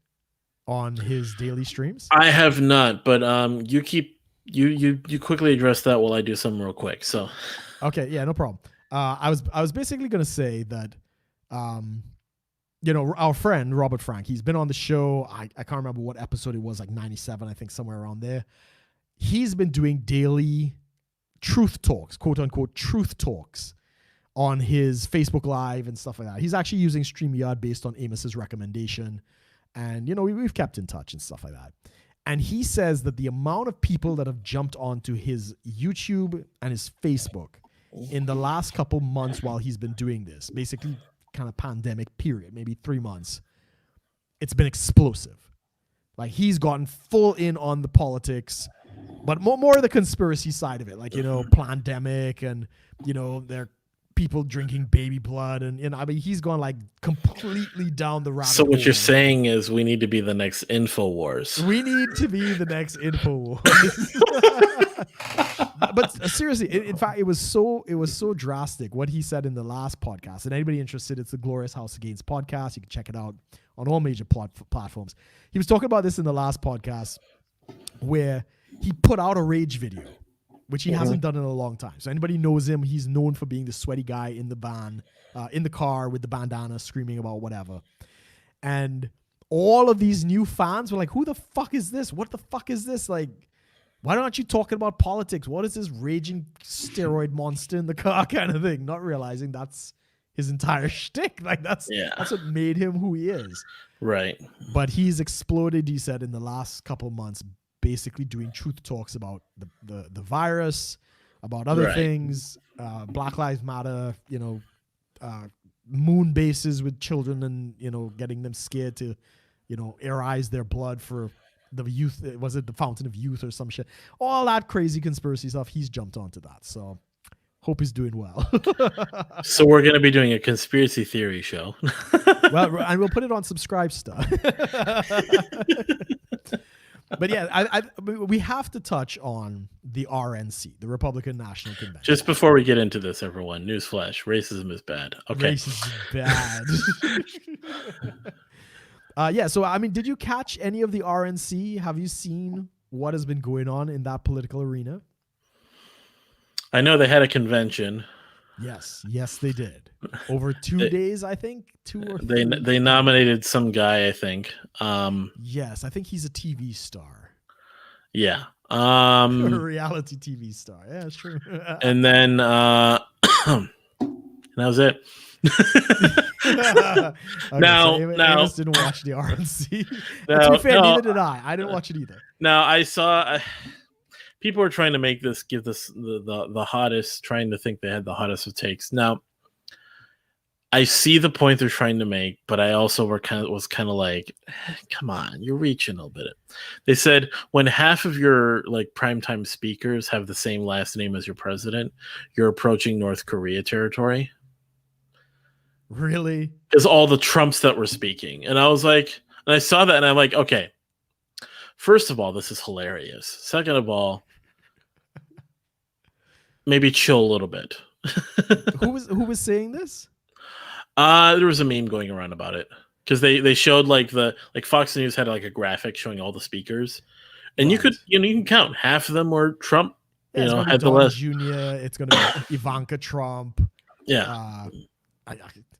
on his daily streams? I have not, but you quickly address that while I do something real quick. So, okay, yeah, no problem. I was basically going to say that, our friend Robert Frank, he's been on the show. I can't remember what episode it was, like 97, I think, somewhere around there. He's been doing daily truth talks, quote unquote truth talks, on his Facebook Live and stuff like that. He's actually using StreamYard based on Amos's recommendation. And, we've kept in touch and stuff like that. And he says that the amount of people that have jumped onto his YouTube and his Facebook in the last couple months while he's been doing this, basically kind of pandemic period, maybe 3 months, it's been explosive. Like, he's gotten full in on the politics, but more the conspiracy side of it, like, pandemic and, there are people drinking baby blood, and he's gone like completely down the rabbit hole. So what you're saying is we need to be the next InfoWars. We need to be the next InfoWars. But seriously, in fact, it was so drastic what he said in the last podcast. And anybody interested, it's the Glorious House of Gains podcast. You can check it out on all major platforms. He was talking about this in the last podcast, where he put out a rage video, which he hasn't done in a long time. So anybody knows him, he's known for being the sweaty guy in the van, in the car with the bandana, screaming about whatever. And all of these new fans were like, who the fuck is this? What the fuck is this? Like, why aren't you talking about politics? What is this raging steroid monster in the car kind of thing? Not realizing that's his entire shtick. Like, that's what made him who he is. Right. But he's exploded, he said, in the last couple of months, basically doing truth talks about the virus, about other things, Black Lives Matter, moon bases with children, and getting them scared to airize their blood for the youth, was it the Fountain of Youth or some shit? All that crazy conspiracy stuff. He's jumped onto that. So hope he's doing well. So we're going to be doing a conspiracy theory show. Well, and we'll put it on Subscribe Star. But yeah, we have to touch on the RNC, the Republican National Convention. Just before we get into this, everyone, newsflash: racism is bad. Okay, racism is bad. Yeah. So, I mean, did you catch any of the RNC? Have you seen what has been going on in that political arena? I know they had a convention. Yes, they did. Over 2 days, I think. 2 or 3. They nominated some guy, I think. Yes, I think he's a TV star. Yeah. A reality TV star. Yeah, sure. And then that was it. Okay, now, Amos didn't watch the RNC. To be fair, neither did I. I didn't watch it either. Now I saw. People are trying to give this the hottest, trying to think they had the hottest of takes. Now, I see the point they're trying to make, but I also was kind of like, come on, you're reaching a little bit. They said when half of your like primetime speakers have the same last name as your president, you're approaching North Korea territory. Really? Is all the Trumps that were speaking, and I was like, and I saw that, and I'm like, okay. First of all, this is hilarious. Second of all, maybe chill a little bit. Who was saying this? There was a meme going around about it because they showed like Fox News had like a graphic showing all the speakers, and you can count half of them were Trump. Yeah, had the list. Jr. It's going to be Ivanka Trump. Yeah.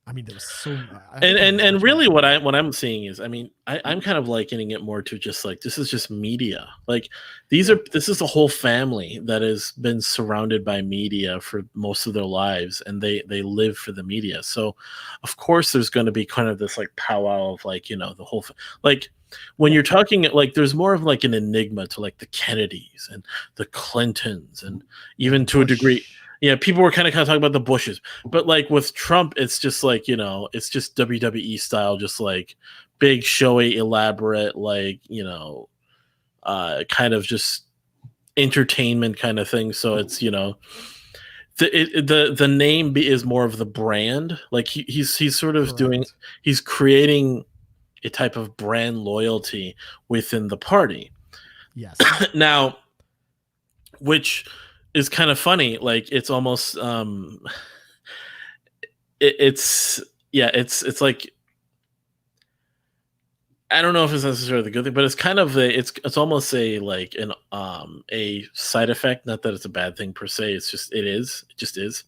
I mean, there was so and really what I'm seeing is, I mean, I'm kind of likening it more to just like, this is just media. Like this is a whole family that has been surrounded by media for most of their lives, and they live for the media. So of course there's going to be kind of this like powwow of like, the whole, like when you're talking, like there's more of like an enigma to like the Kennedys and the Clintons, and even to a degree. Yeah, people were kind of talking about the Bushes, but like with Trump, it's just like, it's just WWE style, just like big, showy, elaborate, like, kind of just entertainment kind of thing. So it's, the name is more of the brand. Like he's sort of he's creating a type of brand loyalty within the party. Yes. Now, which is kind of funny. Like it's almost it's like, I don't know if it's necessarily the good thing, but it's kind of it's almost a side effect. Not that it's a bad thing per se. It just is.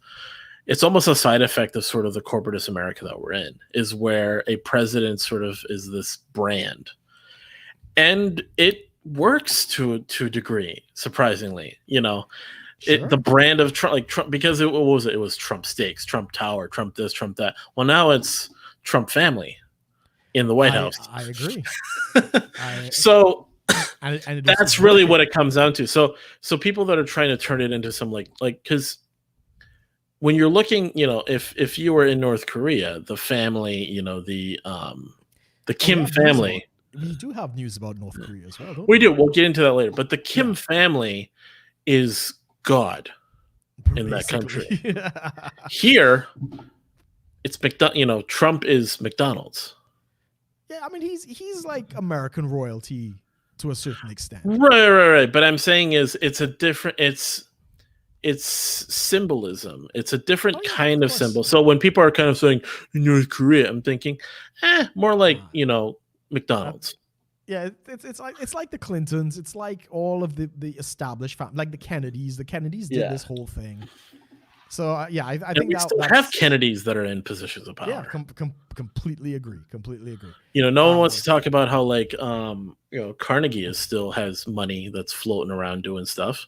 It's almost a side effect of sort of the corporatist America that we're in, is where a president sort of is this brand, and it works to a degree, surprisingly. Sure. The brand of Trump, like Trump, because it was Trump Steaks, Trump Tower, Trump this, Trump that. Well, now it's Trump family in the White House. I agree. So and that's really what it comes down to. So people that are trying to turn it into some like because when you're looking, if you were in North Korea, the family, the Kim family. We do have news about North Korea as well, don't we? Do. We'll get into that later. But the Kim family is God in that country. Here, it's Trump is McDonald's. Yeah, I mean he's like American royalty to a certain extent. Right. But I'm saying is it's symbolism. It's a different kind of symbol. So when people are kind of saying North Korea, I'm thinking, more like McDonald's. Yeah, it's like the Clintons. It's like all of the established family, like the Kennedys. The Kennedys did this whole thing. So I think we still have Kennedys that are in positions of power. Yeah, completely agree. No one wants to talk about how like Carnegie still has money that's floating around doing stuff.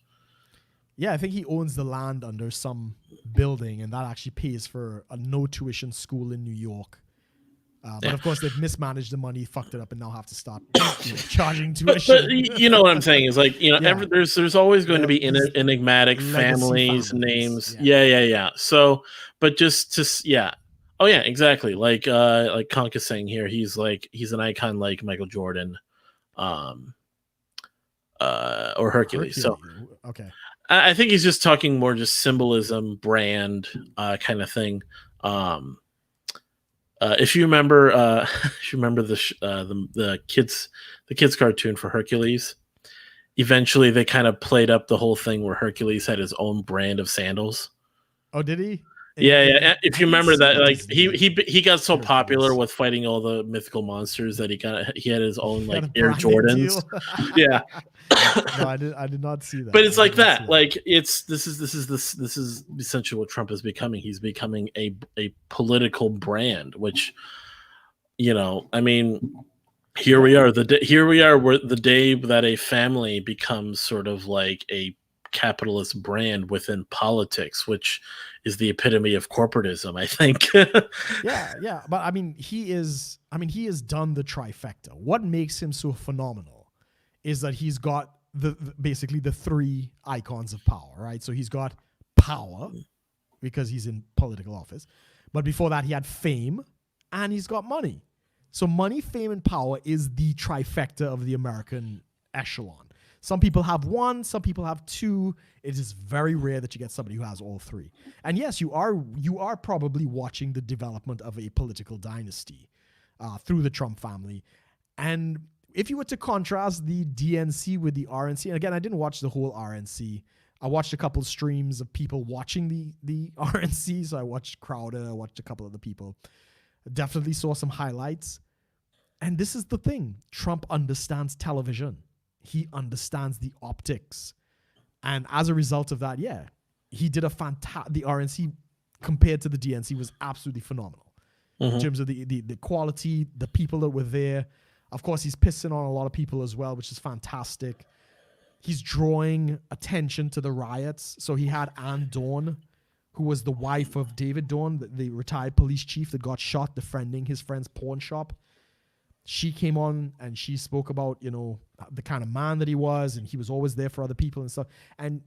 Yeah, I think he owns the land under some building, and that actually pays for a no tuition school in New York. But of course, they've mismanaged the money, fucked it up, and now have to stop charging tuition. But you know what I'm saying is like there's always going to be enigmatic families, names. Yeah. So, but just to oh yeah, exactly. Like Conk is saying here, he's an icon like Michael Jordan. or Hercules. So Okay. I think he's just talking more just symbolism, brand, kind of thing. Um, if you remember, if you remember the kids cartoon for Hercules, eventually they kind of played up the whole thing where Hercules had his own brand of sandals. Oh, did he? Yeah. If I you didn't remember see that, the like Disney he got so popular Hercules. with fighting all the mythical monsters that he had his own He had like a Air branding Jordans. deal. Yeah, No, I did not see but that. it's I did like not see that. that. Like this is essentially what Trump is becoming. He's becoming a political brand, which I mean, here we are. Here we are. Where the day that a family becomes sort of like a capitalist brand within politics, which is the epitome of corporatism, I think. Yeah. But I mean, he has done the trifecta. What makes him so phenomenal is that he's got basically the three icons of power, right? So he's got power because he's in political office. But before that, he had fame and he's got money. So money, fame, and power is the trifecta of the American echelon. Some people have one, some people have two. It is very rare that you get somebody who has all three. And yes, you are probably watching the development of a political dynasty through the Trump family. And if you were to contrast the DNC with the RNC, and again, I didn't watch the whole RNC. I watched a couple of streams of people watching the RNC. So I watched Crowder, I watched a couple of the people. Definitely saw some highlights. And this is the thing. Trump understands television. He understands the optics. And as a result of that, yeah, he did the RNC compared to the DNC was absolutely phenomenal. In terms of the quality, the people that were there. Of course, he's pissing on a lot of people as well, which is fantastic. He's drawing attention to the riots. So he had Ann Dawn, who was the wife of David Dawn, the retired police chief that got shot defending his friend's pawn shop. She came on and she spoke about, the kind of man that he was, and he was always there for other people and stuff. And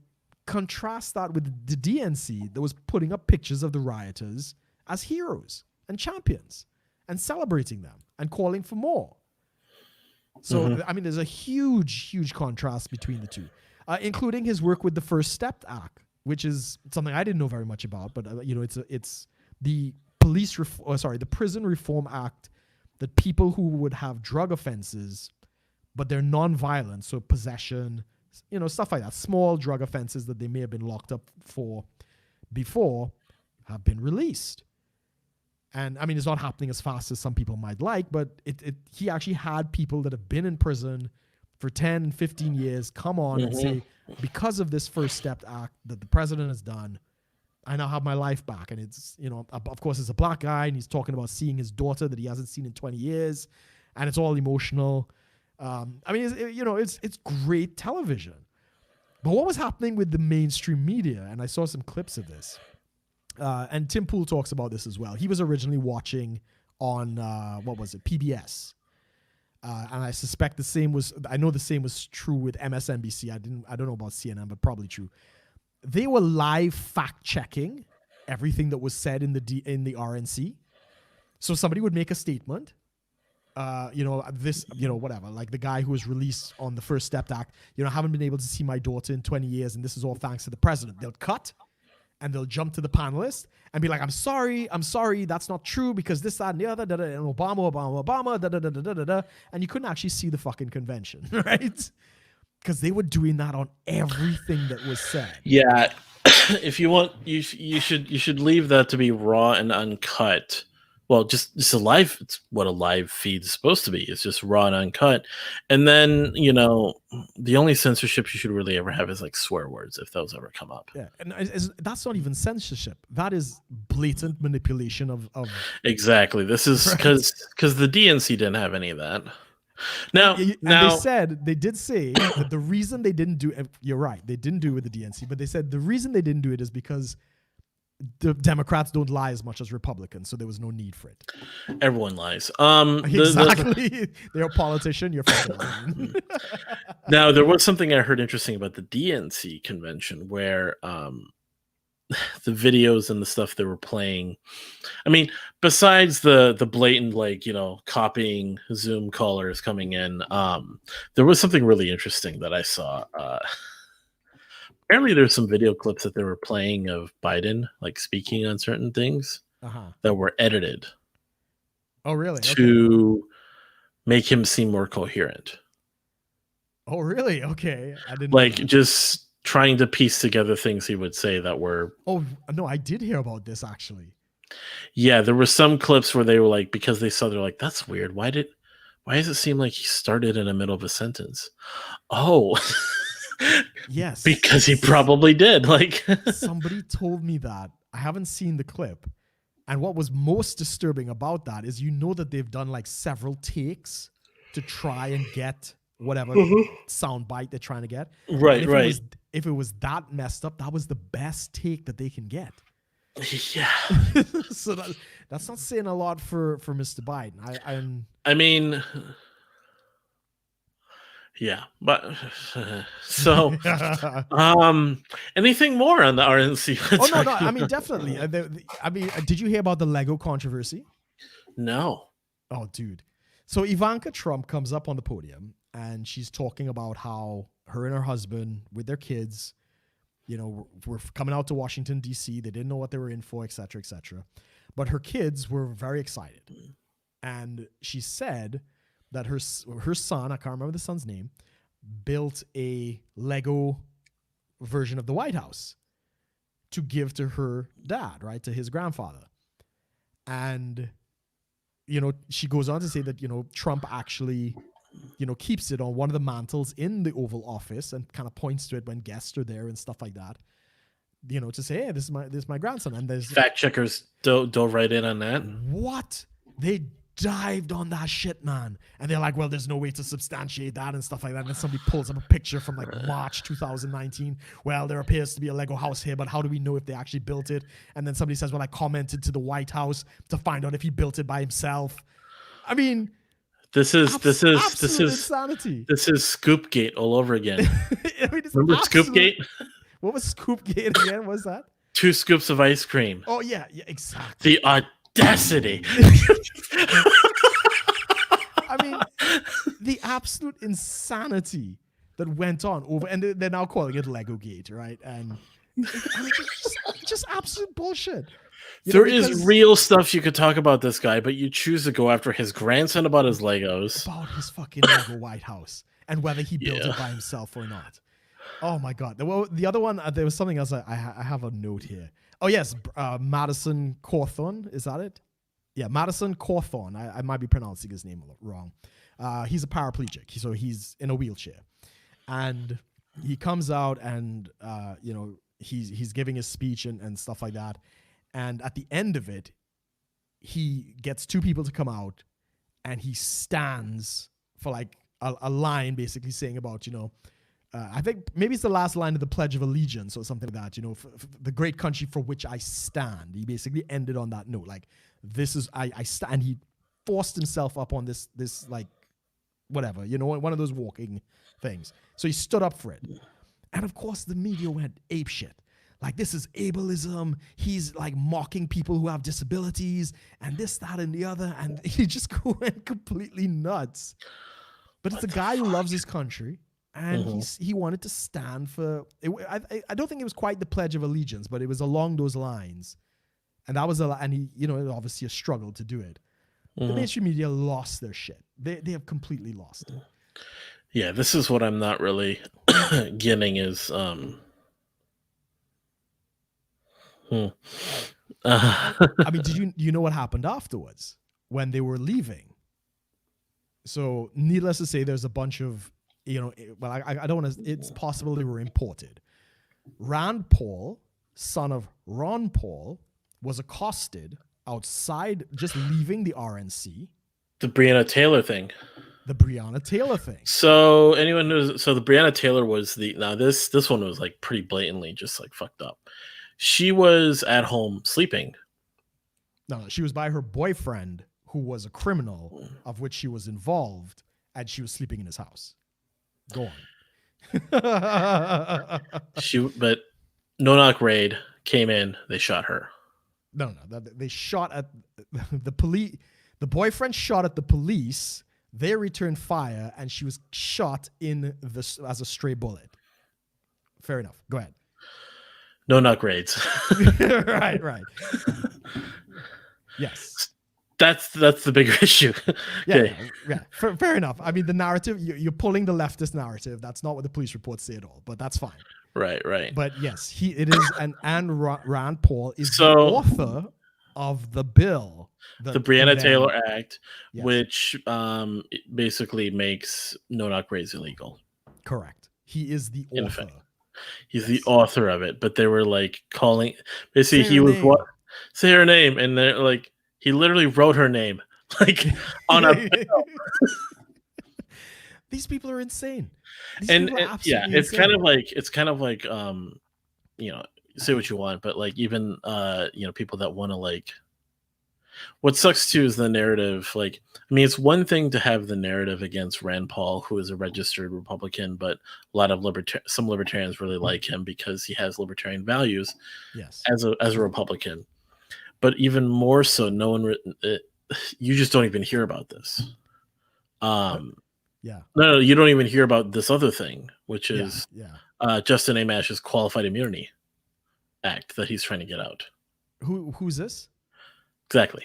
contrast that with the DNC that was putting up pictures of the rioters as heroes and champions and celebrating them and calling for more. So, I mean, there's a huge, huge contrast between the two, including his work with the First Step Act, which is something I didn't know very much about, but it's the the Prison Reform Act that people who would have drug offenses, but they're non-violent, so possession, stuff like that, small drug offenses that they may have been locked up for before, have been released. And I mean, it's not happening as fast as some people might like, but he actually had people that have been in prison for 10 and 15 years come on and say, because of this First Step Act that the president has done, I now have my life back. And it's, of course, it's a black guy and he's talking about seeing his daughter that he hasn't seen in 20 years. And it's all emotional. I mean, it's great television. But what was happening with the mainstream media? And I saw some clips of this. And Tim Pool talks about this as well. He was originally watching on, PBS. And I suspect I know the same was true with MSNBC. I don't know about CNN, but probably true. They were live fact checking everything that was said in the RNC. So somebody would make a statement, whatever, like the guy who was released on the First Step Act, haven't been able to see my daughter in 20 years, and this is all thanks to the president. They'll cut and they'll jump to the panelist and be like, I'm sorry, that's not true because this, that, and the other, and Obama, and you couldn't actually see the fucking convention, right? Because they were doing that on everything that was said. Yeah, if you want, you should leave that to be raw and uncut. Well, just a live. It's what a live feed is supposed to be. It's just raw and uncut. And then the only censorship you should really ever have is like swear words, if those ever come up. Yeah, and that's not even censorship. That is blatant manipulation of. Exactly. This is because the DNC didn't have any of that. Now they did say that the reason they didn't do it, you're right, they didn't do it with the DNC, but they said the reason they didn't do it is because the Democrats don't lie as much as Republicans, so there was no need for it. Everyone lies. Exactly. They're a politician. You're fucking. Now, there was something I heard interesting about the DNC convention where the videos and the stuff they were playing. I mean, besides the blatant, like, copying Zoom callers coming in, there was something really interesting that I saw. Apparently there's some video clips that they were playing of Biden like speaking on certain things Uh-huh. that were edited Oh, really? Okay. to make him seem more coherent. Oh, really? Okay. I didn't know Like, that. just trying to piece together things he would say that were. Oh, no, I did hear about this actually. Yeah, there were some clips where they were like, because they saw, they're like, that's weird. Why does it seem like he started in the middle of a sentence? Oh, Yes. because he probably did. Like, Somebody told me that. I haven't seen the clip. And what was most disturbing about that is that they've done like several takes to try and get whatever sound bite they're trying to get. right, And right. if it was that messed up, that was the best take that they can get. Yeah. So that's not saying a lot for Mr. Biden. I mean, yeah, but so anything more on the RNC? Oh no, I mean definitely. Did you hear about the Lego controversy? No. Oh, dude. So Ivanka Trump comes up on the podium and she's talking about how her and her husband with their kids, were coming out to Washington, D.C. They didn't know what they were in for, et cetera, et cetera. But her kids were very excited. And she said that her son, I can't remember the son's name, built a Lego version of the White House to give to her dad, right, to his grandfather. And she goes on to say that Trump actually keeps it on one of the mantles in the Oval Office and kind of points to it when guests are there and stuff like that, to say, hey, this is my grandson. And there's fact checkers dove right in on that. What? They dived on that shit, man. And they're like, well, there's no way to substantiate that and stuff like that. And then somebody pulls up a picture from like March 2019. Well, there appears to be a Lego house here, but how do we know if they actually built it? And then somebody says, well, I commented to the White House to find out if he built it by himself. I mean, this is insanity. This is Scoopgate all over again. I mean, remember Scoopgate? What was Scoopgate again? What was that? 2 scoops of ice cream. Oh yeah, exactly. The audacity. I mean, the absolute insanity that went on over, and they're now calling it Lego Gate, right? And I mean, just absolute bullshit. There is real stuff you could talk about this guy, but you choose to go after his grandson about his Legos. About his fucking Lego White House and whether he built it by himself or not. Oh my God. Well, the other one, there was something else. I have a note here. Oh yes, Madison Cawthorn. Is that it? Yeah, Madison Cawthorn. I might be pronouncing his name wrong. He's a paraplegic, so he's in a wheelchair, and he comes out and he's giving his speech and stuff like that. And at the end of it, he gets 2 people to come out, and he stands for like a line, basically saying about I think maybe it's the last line of the Pledge of Allegiance or something like that. For the great country for which I stand. He basically ended on that note, like this is I stand. He forced himself up on this like whatever, one of those walking things. So he stood up for it, and of course the media went apeshit. Like, this is ableism. He's like mocking people who have disabilities and this, that, and the other. And he just went completely nuts. But it's a guy who loves his country. And he wanted to stand for it. I don't think it was quite the Pledge of Allegiance, but it was along those lines. And that was and he, it was obviously a struggle to do it. The mainstream media lost their shit. They have completely lost it. Yeah, this is what I'm not really getting is I mean, did you know what happened afterwards when they were leaving? So, needless to say, there's a bunch of, well, I don't want to, it's possible they were imported. Rand Paul, son of Ron Paul, was accosted outside, just leaving the RNC. The Breonna Taylor thing. The Breonna Taylor thing. So anyone knows, so the Breonna Taylor was this one was like pretty blatantly just like fucked up. She was at home sleeping. No, she was by her boyfriend, who was a criminal of which she was involved, and she was sleeping in his house. Go on. But no knock raid came in, they shot her. No. They shot at the police. The boyfriend shot at the police. They returned fire, and she was shot as a stray bullet. Fair enough. Go ahead. No nut grades. Right. Yes. That's the bigger issue. Yeah. Fair enough. I mean, the narrative, you're pulling the leftist narrative. That's not what the police reports say at all, but that's fine. Right. But yes, it is, and Rand Paul is the author of the bill. The Breonna Taylor Act, yes. Which basically makes no nut grades illegal. Correct. He is the author. He's the author of it, but they were like calling. Basically, he was what? Say her name, and they're like, he literally wrote her name like on a. These people are insane. It's kind of like say what you want, but like even people that want to like. What sucks too is the narrative. Like, I mean, it's one thing to have the narrative against Rand Paul, who is a registered Republican, but a lot of some libertarians really like him because he has libertarian values. Yes, as a Republican, but even more so, you just don't even hear about this. No, you don't even hear about this other thing, which is Justin Amash's Qualified Immunity Act that he's trying to get out. Who's this? Exactly.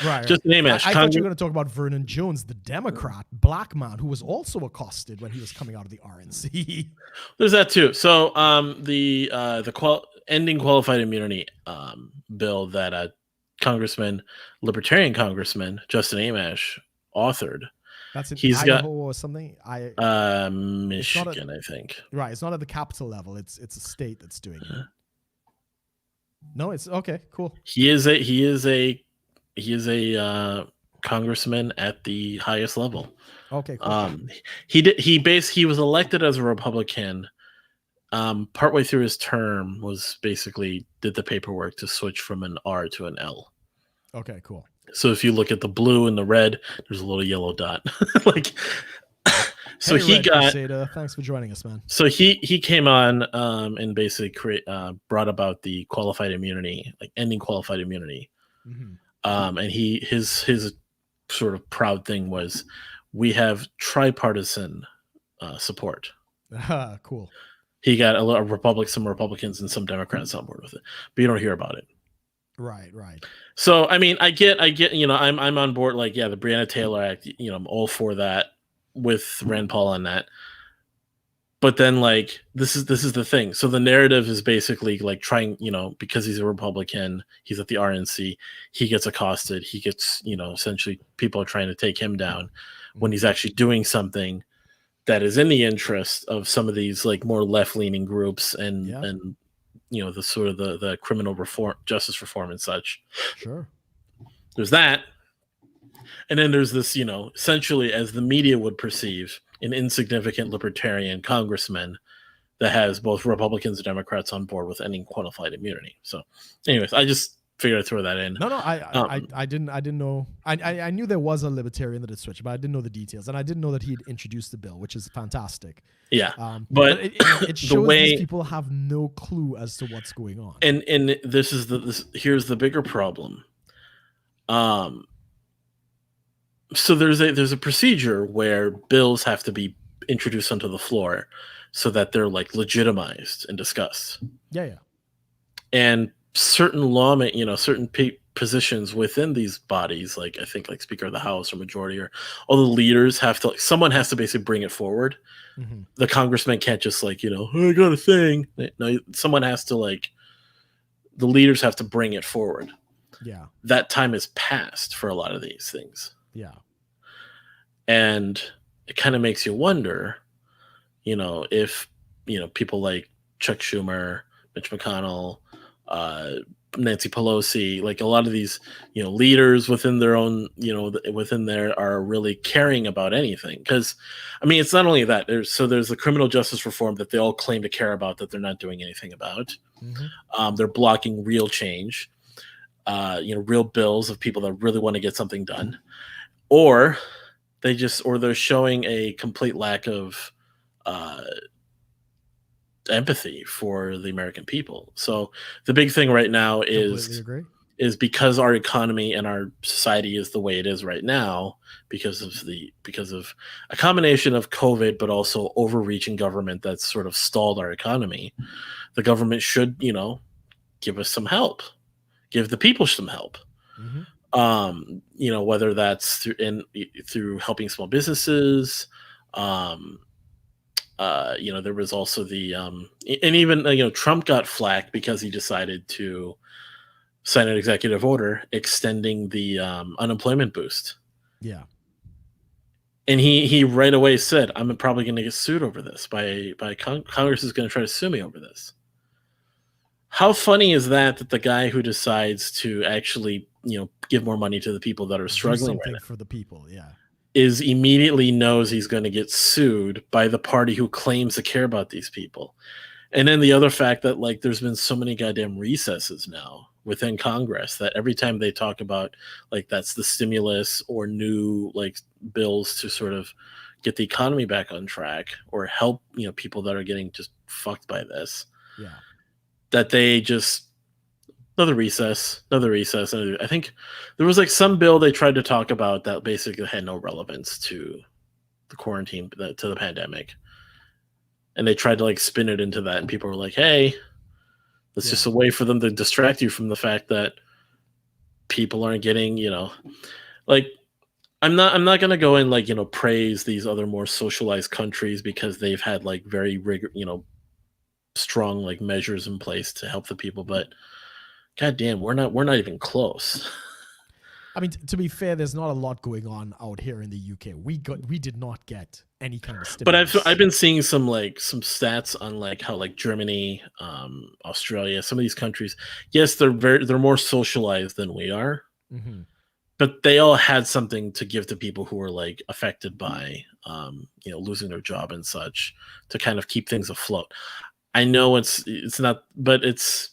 Right. Just name it. I thought you were going to talk about Vernon Jones, the Democrat black man who was also accosted when he was coming out of the RNC. There's that too. So the ending qualified immunity bill that Libertarian Congressman Justin Amash authored. That's in Idaho or something. Michigan, I think. Right. It's not at the capital level. It's a state that's doing it. No, it's okay. Cool. He is a congressman at the highest level. Okay. Cool. He was elected as a Republican. Partway through his term, was basically did the paperwork to switch from an R to an L. Okay. Cool. So if you look at the blue and the red, there's a little yellow dot. Like. So hey, thanks for joining us, man. So he came on and basically brought about the qualified immunity, like ending qualified immunity. Mm-hmm. And his sort of proud thing was, we have tripartisan support. Cool. He got some Republicans and some Democrats on board with it, but you don't hear about it. Right. So I mean, I get. I'm on board. Like, the Breonna Taylor Act. I'm all for that, with Rand Paul on that. But then, like, this is the thing. So the narrative is basically like trying, because he's a Republican, he's at the RNC, he gets accosted, he gets, essentially people are trying to take him down when he's actually doing something that is in the interest of some of these like more left-leaning groups and the sort of the criminal reform, justice reform and such. Sure. There's that. And then there's this, essentially, as the media would perceive, an insignificant libertarian congressman that has both Republicans and Democrats on board with ending qualified immunity. So, anyways, I just figured I'd throw that in. No, I didn't know. I knew there was a libertarian that had switched, but I didn't know the details, and I didn't know that he'd introduced the bill, which is fantastic. Yeah, but it shows these people have no clue as to what's going on. And here's the bigger problem. So there's a procedure where bills have to be introduced onto the floor so that they're like legitimized and discussed. Yeah. And certain certain positions within these bodies, like I think like Speaker of the House or majority, or all the leaders have to, someone has to basically bring it forward. Mm-hmm. The congressman can't just like, I got a thing. No, someone has to the leaders have to bring it forward. Yeah. That time has passed for a lot of these things. Yeah. And it kind of makes you wonder, if, people like Chuck Schumer, Mitch McConnell, Nancy Pelosi, like a lot of these, leaders within their own, within there are really caring about anything. Because, I mean, it's not only that. There's the criminal justice reform that they all claim to care about that they're not doing anything about. Mm-hmm. They're blocking real change, real bills of people that really want to get something done. Or they're showing a complete lack of empathy for the American people. So the big thing right now Completely agree. is because our economy and our society is the way it is right now because of a combination of COVID, but also overreaching government that's sort of stalled our economy. The government should, give us some help, give the people some help. Hmm. Whether that's through helping small businesses. Um, there was also and even Trump got flack because he decided to sign an executive order extending the unemployment boost, Yeah. and he right away said, "I'm probably going to get sued over this by Congress is going to try to sue me over this." How funny is that? That the guy who decides to actually give more money to the people that are Do struggling right something now for the people. Yeah. is immediately knows he's going to get sued by the party who claims to care about these people. And then the other fact that there's been so many goddamn recesses now within Congress that every time they talk about that's the stimulus or new bills to sort of get the economy back on track or help people that are getting just fucked by this, Yeah. that they just another recess, another recess. I think there was some bill they tried to talk about that basically had no relevance to the quarantine, to the pandemic, and they tried to spin it into that, and people were like, "Hey, it's just a way for them to distract you from the fact that people aren't getting, like." I'm not gonna go and praise these other more socialized countries because they've had very strong measures in place to help the people, but goddamn, we're not even close. I mean, to be fair, there's not a lot going on out here in the UK. We did not get any kind of But stimulus. I've been seeing some stats on how Germany, Australia, some of these countries. Yes, they're more socialized than we are, Mm-hmm. but they all had something to give to people who were affected by losing their job and such to kind of keep things afloat. I know it's not, but it's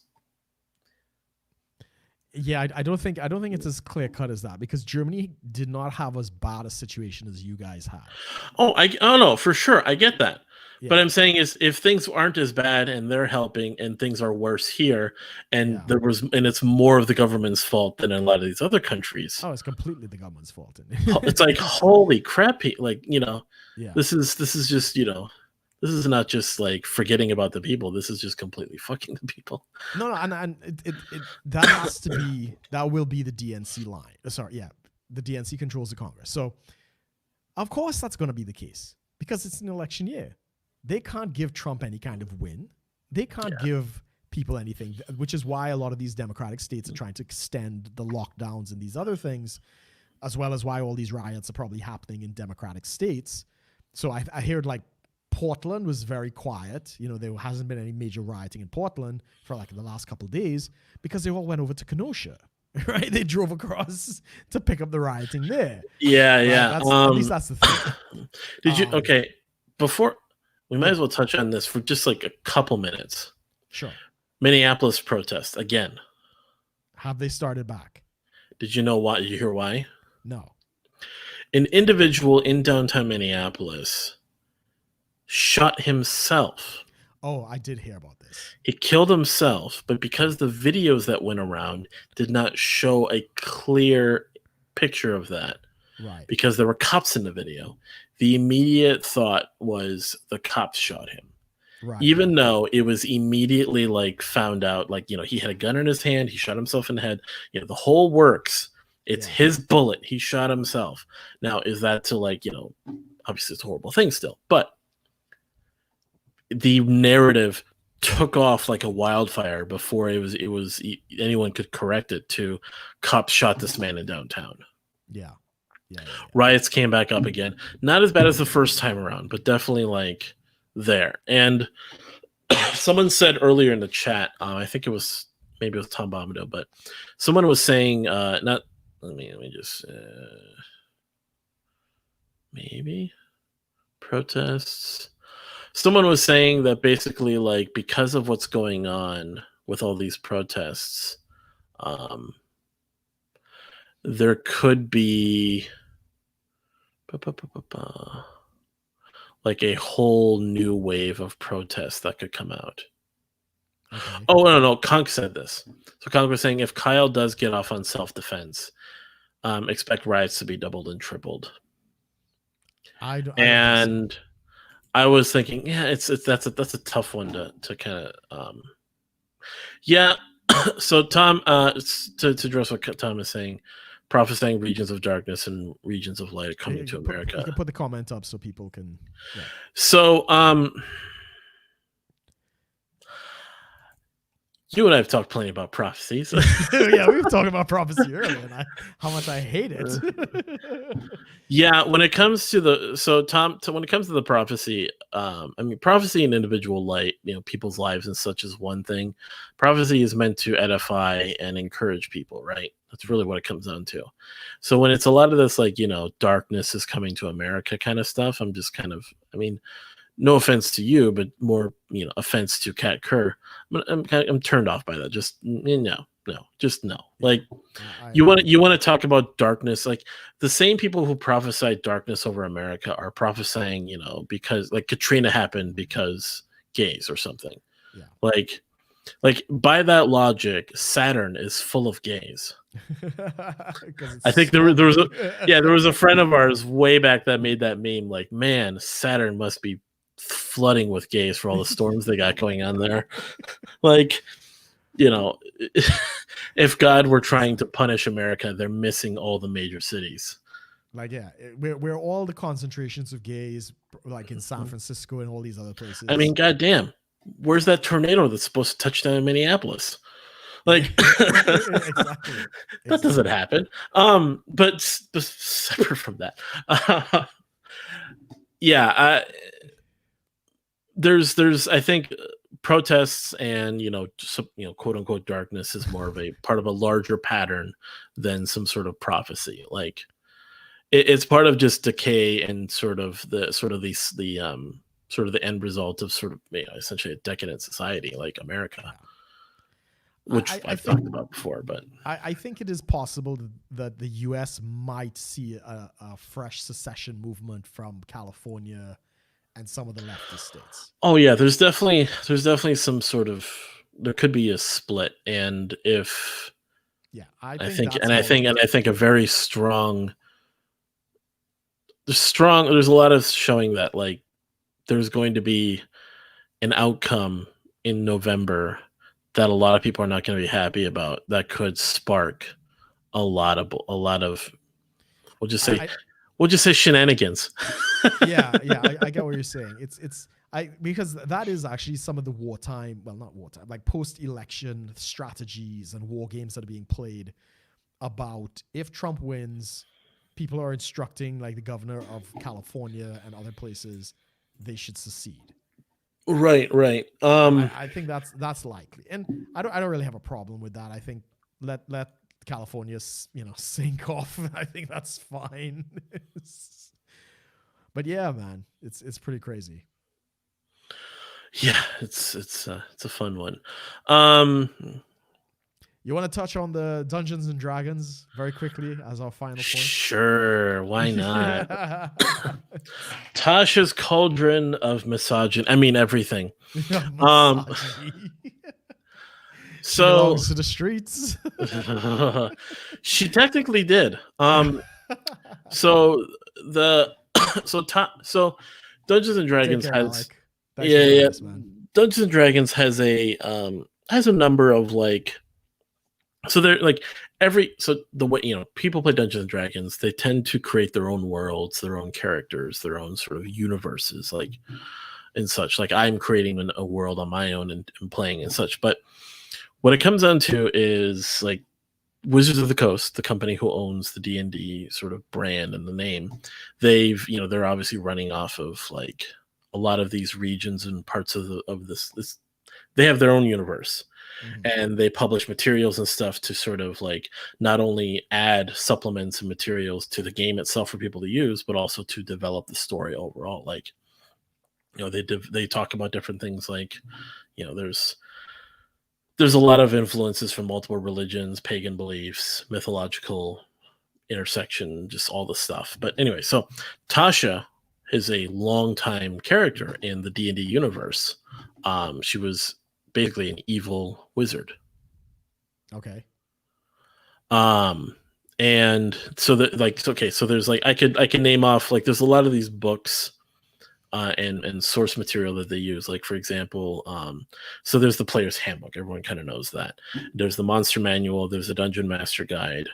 Yeah, I don't think it's as clear cut as that because Germany did not have as bad a situation as you guys had. I don't know for sure. I get that. But Yeah, I'm saying is if things aren't as bad and they're helping and things are worse here and yeah. it's more of the government's fault than in a lot of these other countries. Oh, it's completely the government's fault. It's like holy crap, Yeah. this is just, this is not just forgetting about the people. This is just completely fucking the people. No, no, and that has to be that will be the DNC line. Sorry, yeah, the DNC controls the Congress, so of course that's going to be the case because it's an election year. They can't give Trump any kind of win. They can't Yeah. give people anything, which is why a lot of these Democratic states are trying to extend the lockdowns and these other things, as well as why all these riots are probably happening in Democratic states. So I heard Portland was very quiet. There hasn't been any major rioting in Portland for the last couple of days because they all went over to Kenosha, right? They drove across to pick up the rioting there. Yeah, Right? yeah. At least that's the thing. Did you Um, okay, before we might yeah, as well touch on this for just a couple minutes. sure. Minneapolis protest again. Have they started back? Did you know why? Did you hear why? No. An individual in downtown Minneapolis shot himself. Oh, I did hear about this. He killed himself, but because the videos that went around did not show a clear picture of that, Right. because there were cops in the video, the immediate thought was the cops shot him. Right. Even though it was immediately found out, he had a gun in his hand, he shot himself in the head, the whole works. It's Yeah. his bullet. He shot himself. Now, is that to obviously it's a horrible thing still, but the narrative took off like a wildfire before anyone could correct it to cops shot this man in downtown. Yeah. Yeah. Riots came back up again. Not as bad as the first time around, but definitely there. And someone said earlier in the chat, I think maybe it was Tom Bombadil, but someone was saying, not, let me just, maybe protests. Someone was saying that basically, because of what's going on with all these protests, there could be like a whole new wave of protests that could come out. Okay. Oh no, Conk said this. So Conk was saying if Kyle does get off on self-defense, expect riots to be doubled and tripled. I don't think so. And I was thinking, yeah, that's a tough one to kind of yeah. So Tom, to address what Tom is saying, prophesying regions of darkness and regions of light are coming to America. You can put the comment up so people can. Yeah. So you and I have talked plenty about prophecies. Yeah, we've talked about prophecy earlier and how much I hate it. Yeah, when it comes to when it comes to the prophecy, I mean, prophecy in individual light, people's lives and such is one thing. Prophecy is meant to edify and encourage people, right? That's really what it comes down to. So when it's a lot of this, like, darkness is coming to America kind of stuff, I'm just kind of, I mean, no offense to you, but more, offense to Kat Kerr. I'm turned off by that. Just no, just no. Like, you want to talk about darkness? Like, the same people who prophesied darkness over America are prophesying, because like Katrina happened because gays or something. Yeah. Like by that logic, Saturn is full of gays. I think there was a friend of ours way back that made that meme. Like, man, Saturn must be flooding with gays for all the storms they got going on there. Like, if God were trying to punish America, they're missing all the major cities. Like, yeah, where all the concentrations of gays, like in San Francisco and all these other places. I mean, goddamn, where's that tornado that's supposed to touch down in Minneapolis? Like, exactly. That doesn't happen. But separate from that, yeah, there's I think protests and quote unquote darkness is more of a part of a larger pattern than some sort of prophecy. Like, it's part of just decay and sort of the end result of sort of essentially a decadent society like America, which I've talked about before. But I think it is possible that the U.S. might see a fresh secession movement from California and some of the leftist states. Oh yeah, there's definitely some sort of, there could be a split, and if I think a very strong. There's a lot of showing that, like, there's going to be an outcome in November that a lot of people are not going to be happy about, that could spark a lot of we'll just say shenanigans. Yeah, I get what you're saying. It's because that is actually some of the not wartime, like post-election strategies and war games that are being played about if Trump wins, people are instructing, like, the governor of California and other places, they should secede. Right. I think that's likely, and I don't really have a problem with that. I think let California, sink off. I think that's fine. But yeah, man, it's pretty crazy. Yeah, it's a fun one. You want to touch on the Dungeons and Dragons very quickly as our final point? Sure, why not? Tasha's cauldron of misogyny. I mean, everything. So belongs to the streets. She technically did. So Dungeons and Dragons has Dungeons and Dragons has a number of, like, so they're like the way people play Dungeons and Dragons, they tend to create their own worlds, their own characters, their own sort of universes, like, and such. Like, I'm creating a world on my own and playing and such. But what it comes down to is, like, Wizards of the Coast, the company who owns the D&D sort of brand and the name, they're obviously running off of, like, a lot of these regions and parts of this. They have their own universe. Mm-hmm. And they publish materials and stuff to sort of, like, not only add supplements and materials to the game itself for people to use, but also to develop the story overall. Like, they talk about different things, like, there's a lot of influences from multiple religions, pagan beliefs, mythological intersection, just all the stuff. But anyway, so Tasha is a longtime character in the D&D universe. She was basically an evil wizard. Okay. And so that like okay, so there's like I can name off like there's a lot of these books and source material that they use. Like for example, so there's the player's handbook. Everyone kind of knows that. There's the monster manual. There's a dungeon master guide.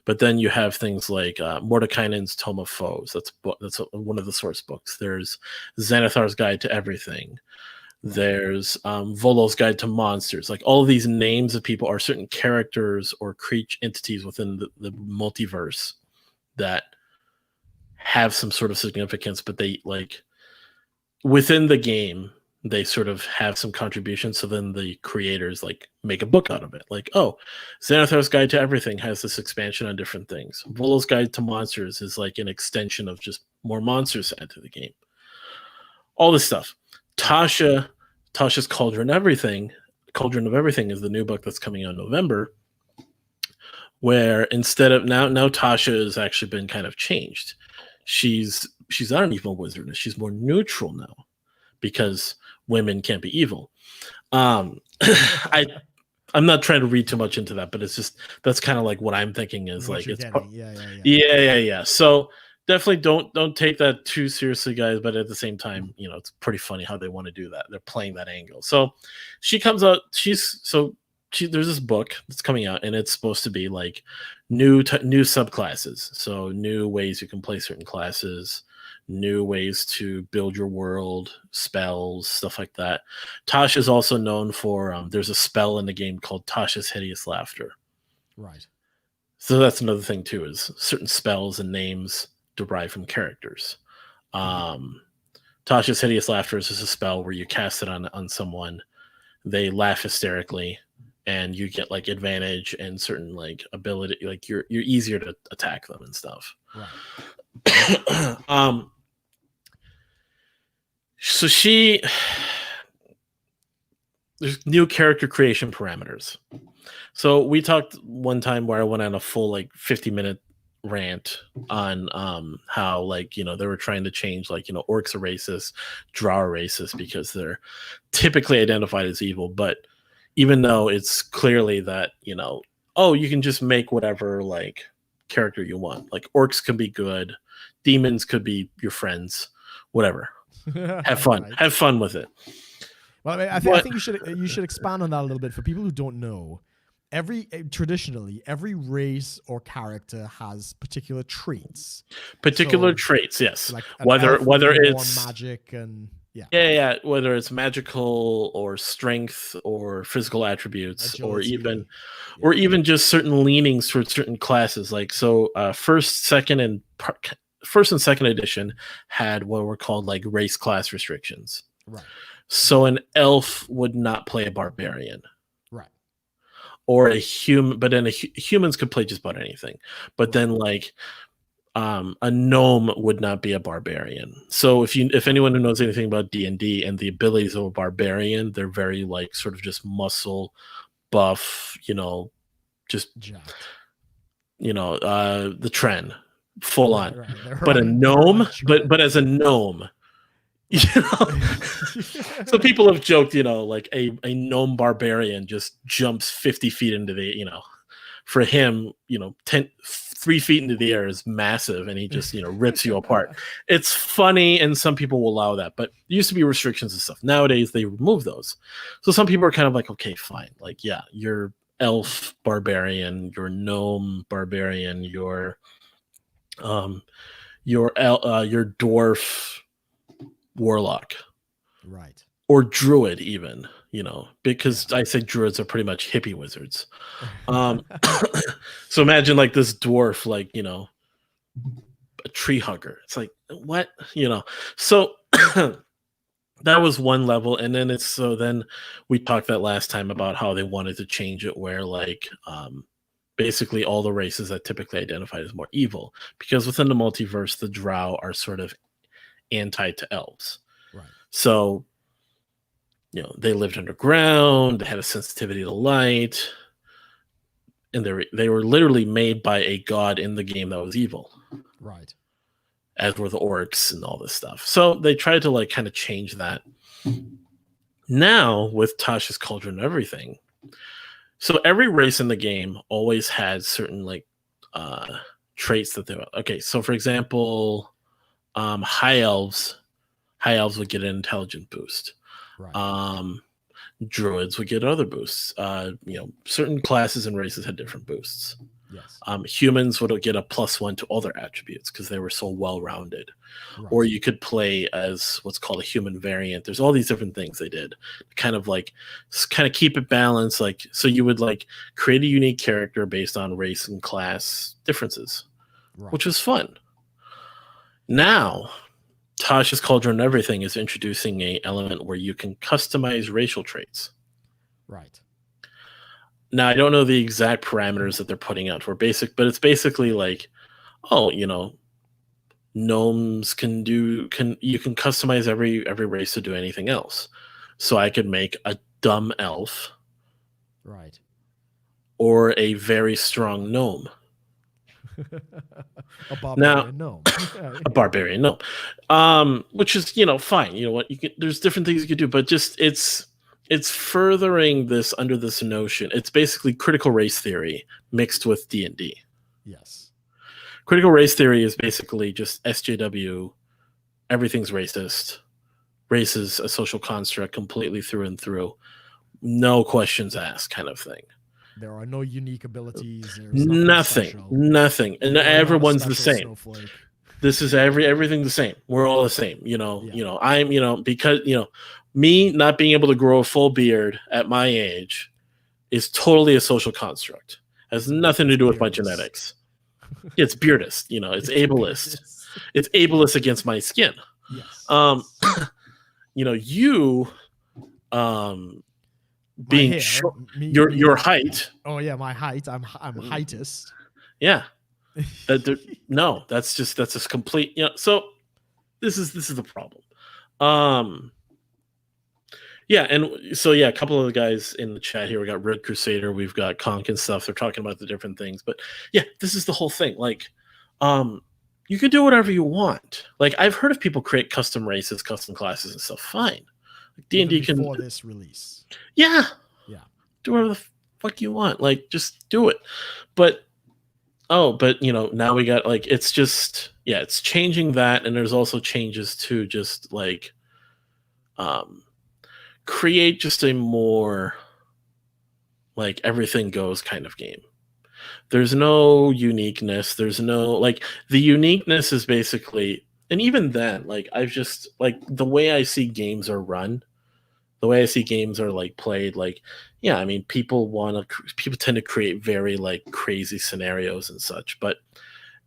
But then you have things like Mordekainen's Tome of Foes. That's one of the source books. There's Xanathar's Guide to Everything. There's Volo's Guide to Monsters. Like all of these names of people are certain characters or creature entities within the multiverse that have some sort of significance, but they like within the game they sort of have some contribution. So then the creators like make a book out of it. Like, oh, Xanathar's Guide to Everything has this expansion on different things. Volo's Guide to Monsters is like an extension of just more monsters to add to the game. All this stuff. Tasha's Cauldron of Everything is the new book that's coming out in November, where instead of now Tasha has actually been kind of changed. She's not an evil wizardess. She's more neutral now because women can't be evil. I'm not trying to read too much into that, but it's just that's kind of like what I'm thinking is like it's yeah. So definitely don't take that too seriously, guys. But at the same time, you know, it's pretty funny how they want to do that. They're playing that angle. So she comes out. There's this book that's coming out, and it's supposed to be like new subclasses. So new ways you can play certain classes, new ways to build your world, spells, stuff like that. Tasha is also known for there's a spell in the game called Tasha's Hideous Laughter. Right. So that's another thing too, is certain spells and names derive from characters. Tasha's Hideous Laughter is just a spell where you cast it on someone, they laugh hysterically, and you get like advantage and certain like ability, like you're easier to attack them and stuff. Right. So there's new character creation parameters. So we talked one time where I went on a full like 50-minute rant on how like, you know, they were trying to change like, you know, orcs are racist, drow are racist because they're typically identified as evil. But even though it's clearly that, you know, oh, you can just make whatever like character you want. Like orcs can be good, demons could be your friends, whatever. Have fun. Right. Have fun with it. Well, I think you should expand on that a little bit for people who don't know. Traditionally, every race or character has particular traits. Traits, yes. Like whether it's magic and whether it's magical or strength or physical attributes, agility, or even just certain leanings towards certain classes. Like so, first and second edition had what were called like race class restrictions. Right. So an elf would not play a barbarian. Right. Or a human, but then humans could play just about anything. But then like a gnome would not be a barbarian. So if anyone who knows anything about D&D and the abilities of a barbarian, they're very like sort of just muscle buff, you know, just jacked. You know, the trend. Full on, right. But a gnome, but as a gnome, you know. So people have joked, you know, like a gnome barbarian just jumps 50 feet into the, you know, for him, you know, 3 feet into the air is massive, and he just, you know, rips you apart. It's funny, and some people will allow that, but there used to be restrictions and stuff. Nowadays, they remove those. So some people are kind of like, okay, fine, like yeah, you're elf barbarian, you're gnome barbarian, your dwarf warlock, right, or druid even, you know, because I say druids are pretty much hippie wizards. So imagine like this dwarf, like, you know, a tree hugger. It's like, what, you know? So that was one level, and then then we talked that last time about how they wanted to change it where like basically all the races that typically identified as more evil, because within the multiverse, the drow are sort of anti to elves. Right. So, you know, they lived underground, they had a sensitivity to light, and they were literally made by a god in the game that was evil. Right. as were the orcs and all this stuff. So they tried to like kind of change that. Now with Tasha's Cauldron and everything, so every race in the game always had certain like traits that they were okay. So for example, high elves would get an intelligence boost. Right. Druids would get other boosts. Certain classes and races had different boosts. Yes. Humans would get a +1 to all their attributes because they were so well-rounded. Right. Or you could play as what's called a human variant. There's all these different things they did to kind of keep it balanced. Like, so you would like create a unique character based on race and class differences, which was fun. Now, Tasha's Cauldron and everything is introducing a element where you can customize racial traits. Right. Now, I don't know the exact parameters that they're putting out for basic, but it's basically like, gnomes you can customize every race to do anything else. So I could make a dumb elf. Right. Or a very strong gnome. A barbarian gnome. A barbarian gnome. Which is, fine. You know what? There's different things you could do, but just it's furthering this under this notion. It's basically critical race theory mixed with D&D. Yes. Critical race theory is basically just SJW. Everything's racist. Race is a social construct completely through and through. No questions asked kind of thing. There are no unique abilities. Nothing. And everyone's the same. Snowflake. This is everything the same. We're all the same. I'm, because, me not being able to grow a full beard at my age is totally a social construct. Has nothing to do with my genetics. It's beardist, it's ableist. It's ableist against my skin. Yes. You being short, your height. Oh yeah, my height. I'm heightist. Yeah. That's just complete. So this is the problem. Yeah, and so a couple of the guys in the chat here. We got Red Crusader, we've got Conk and stuff. They're talking about the different things, but yeah, this is the whole thing. Like, you can do whatever you want. Like, I've heard of people create custom races, custom classes, and stuff. Fine. Like, D&D can before this release. Yeah. Do whatever the fuck you want. Like, just do it. But now we got like it's just it's changing that, and there's also changes to just like create just a more like everything goes kind of game. There's no uniqueness. There's no like the uniqueness is basically, and even then, like I've just like the way I see games are run, the way I see games are like played, like I mean people tend to create very like crazy scenarios and such, but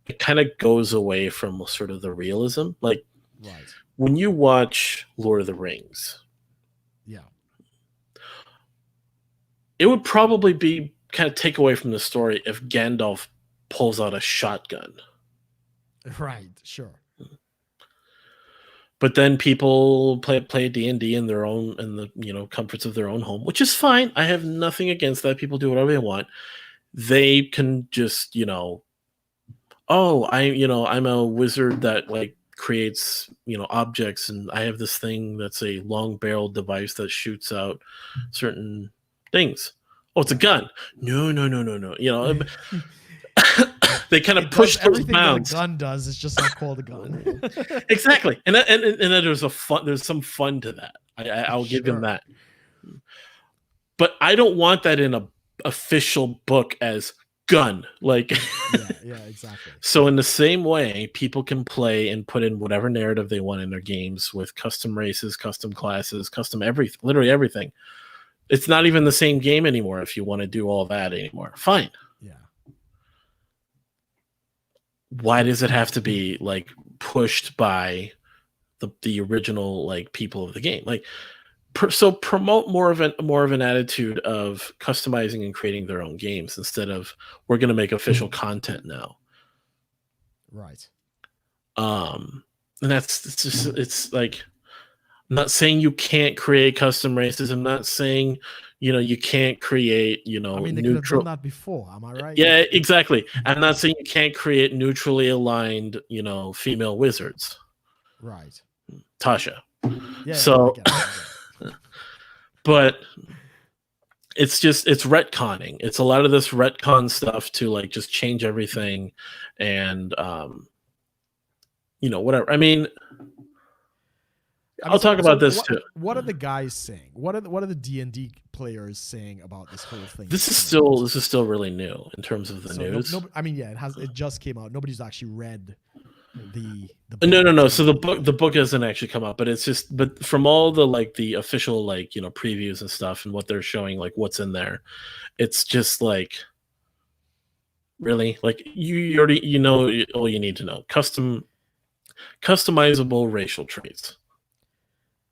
it kind of goes away from sort of the realism. Like when you watch Lord of the Rings, it would probably be kind of take away from the story if Gandalf pulls out a shotgun. Right, sure. But then people play D&D in their own, in the comforts of their own home, which is fine. I have nothing against that. People do whatever they want. They can just, I'm a wizard that like creates, objects, and I have this thing that's a long-barreled device that shoots out certain things. Oh, it's a gun. No. They kind of push those bounds. That a gun does is just not called a gun. Exactly, and then there's some fun to that. I'll give him that. But I don't want that in a official book as gun. Like, yeah, exactly. So in the same way, people can play and put in whatever narrative they want in their games with custom races, custom classes, custom everything, literally everything. It's not even the same game anymore if you want to do all that anymore. Fine. Yeah. Why does it have to be like pushed by the original like people of the game? Like, so promote more of an attitude of customizing and creating their own games instead of we're going to make official content now. Right. And it's like, I'm not saying you can't create custom races. I'm not saying you can't create, I mean, they could have done neutral. that before. Am I right? Yeah, exactly. I'm not saying you can't create neutrally aligned, female wizards. Right. Tasha. Yeah. No, I So, get it. I get it. but it's retconning. It's a lot of this retcon stuff to like just change everything, and whatever. I mean, I'll talk about this too. What are the guys saying? What are the D&D players saying about this whole thing? This is still really new in terms of the news. I mean, yeah, it just came out. Nobody's actually read the book. No. So the book hasn't actually come out, but it's just, but from all the like the official like previews and stuff and what they're showing, like what's in there, it's just like, really, like you already all you need to know. Customizable racial traits.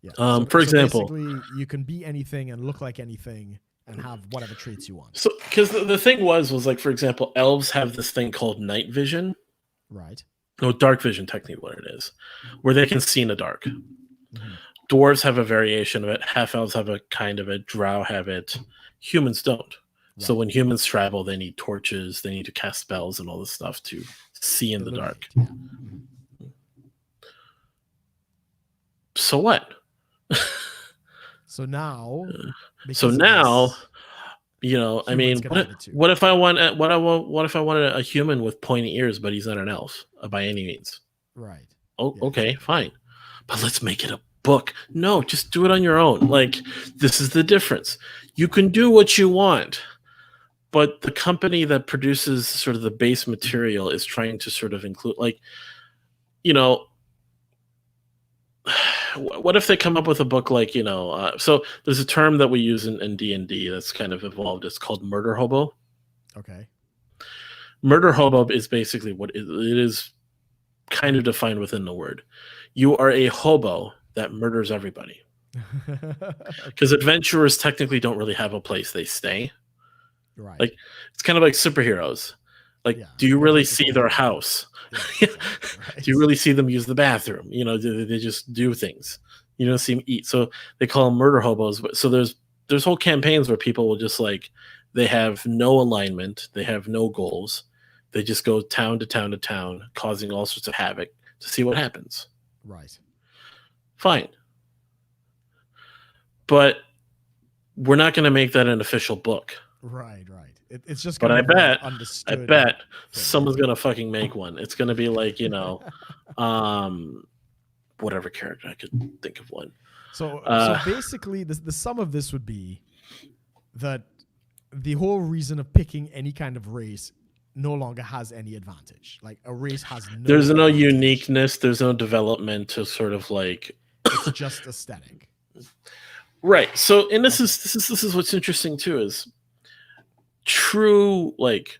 Yeah. For example, basically, you can be anything and look like anything and have whatever traits you want. So, because the thing was like, for example, elves have this thing called night vision. Right. No, dark vision, technically what it is, where they can see in the dark. Mm-hmm. Dwarves have a variation of it. Half elves have a kind of it. Drow have it. Humans don't. Right. So when humans travel, they need torches. They need to cast spells and all this stuff to see in the dark. Yeah. So what? So now, I mean, what if I wanted a human with pointy ears, but he's not an elf by any means? Right. Oh, yeah. Okay, fine. But let's make it a book. No, just do it on your own. Like, this is the difference. You can do what you want, but the company that produces sort of the base material is trying to sort of include, like, what if they come up with a book like, so there's a term that we use in D&D that's kind of evolved. It's called murder hobo. Okay. Murder hobo is basically what it is kind of defined within the word. You are a hobo that murders everybody. Because adventurers technically don't really have a place they stay. Right. Like, it's kind of like superheroes. Like, do you really see their house? Yeah, right. Do you really see them use the bathroom? They just do things. You don't see them eat. So they call them murder hobos. So there's whole campaigns where people will just like, they have no alignment. They have no goals. They just go town to town to town, causing all sorts of havoc to see what happens. Right. Fine. But we're not going to make that an official book. Right. It's just. But I bet someone's gonna fucking make one. It's gonna be like whatever character I could think of one. So basically, the sum of this would be that the whole reason of picking any kind of race no longer has any advantage. Like, a race has no. There's no uniqueness. There's no development to sort of like. It's just aesthetic. Right. So, and this is what's interesting too is. True, like,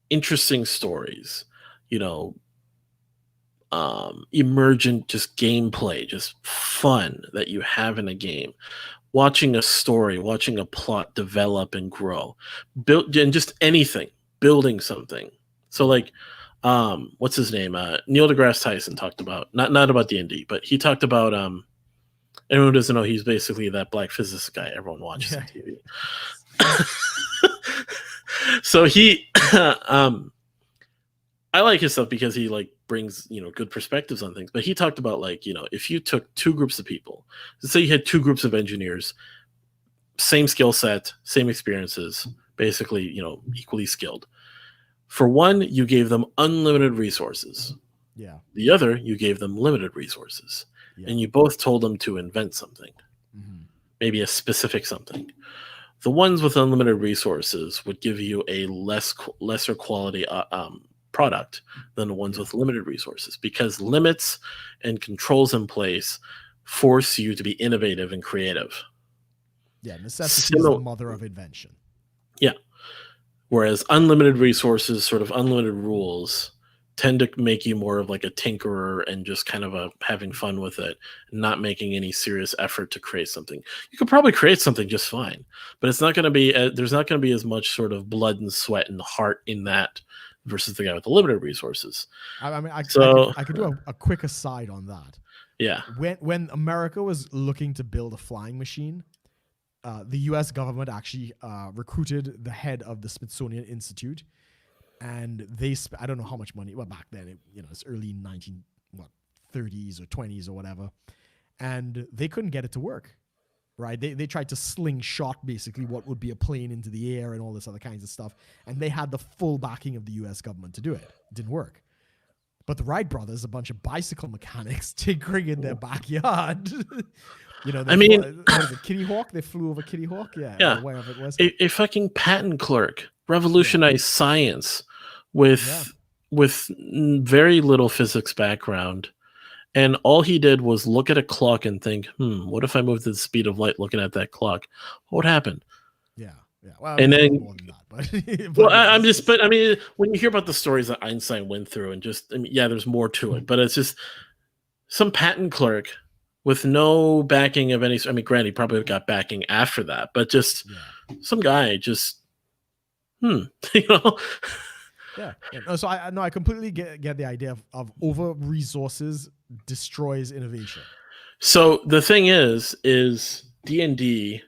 interesting stories, emergent, just gameplay, just fun that you have in a game, watching a story, watching a plot develop and grow, build, and just anything, building something. So like, what's his name? Neil deGrasse Tyson talked about, not about D&D, but he talked about, anyone who doesn't know, he's basically that black physicist guy everyone watches on TV. So he, I like his stuff because he like brings, good perspectives on things. But he talked about like, if you took two groups of people, let's say you had two groups of engineers, same skill set, same experiences, basically, equally skilled. For one, you gave them unlimited resources. Yeah. The other, you gave them limited resources. Yeah. And you both told them to invent something, maybe a specific something. The ones with unlimited resources would give you a lesser quality product than the ones with limited resources, because limits and controls in place force you to be innovative and creative. Yeah, necessity is the mother of invention. Yeah. Whereas unlimited resources, sort of unlimited rules, tend to make you more of like a tinkerer and just kind of having fun with it, not making any serious effort to create something. You could probably create something just fine, but it's not going to be, there's not going to be as much sort of blood and sweat and heart in that versus the guy with the limited resources. I mean, I could do a quick aside on that. Yeah. When America was looking to build a flying machine, the U.S. government actually recruited the head of the Smithsonian Institute, and I don't know how much money. Well, back then, it's early 30s or 20s or whatever, and they couldn't get it to work. Right? They tried to slingshot basically what would be a plane into the air and all this other kinds of stuff, and they had the full backing of the U.S. government to do it. It didn't work. But the Wright brothers, a bunch of bicycle mechanics tinkering in their backyard. I mean, what is it, Kitty Hawk? They flew over Kitty Hawk? Yeah. Or wherever it was. A fucking patent clerk revolutionized science with very little physics background. And all he did was look at a clock and think, what if I moved at the speed of light looking at that clock? What would happen? Yeah. Well, and then, more than that, but when you hear about the stories that Einstein went through and there's more to it, but it's just some patent clerk with no backing of any. I mean, granted, he probably got backing after that, but just some guy Yeah. So I completely get the idea of over resources destroys innovation. So the thing is D&D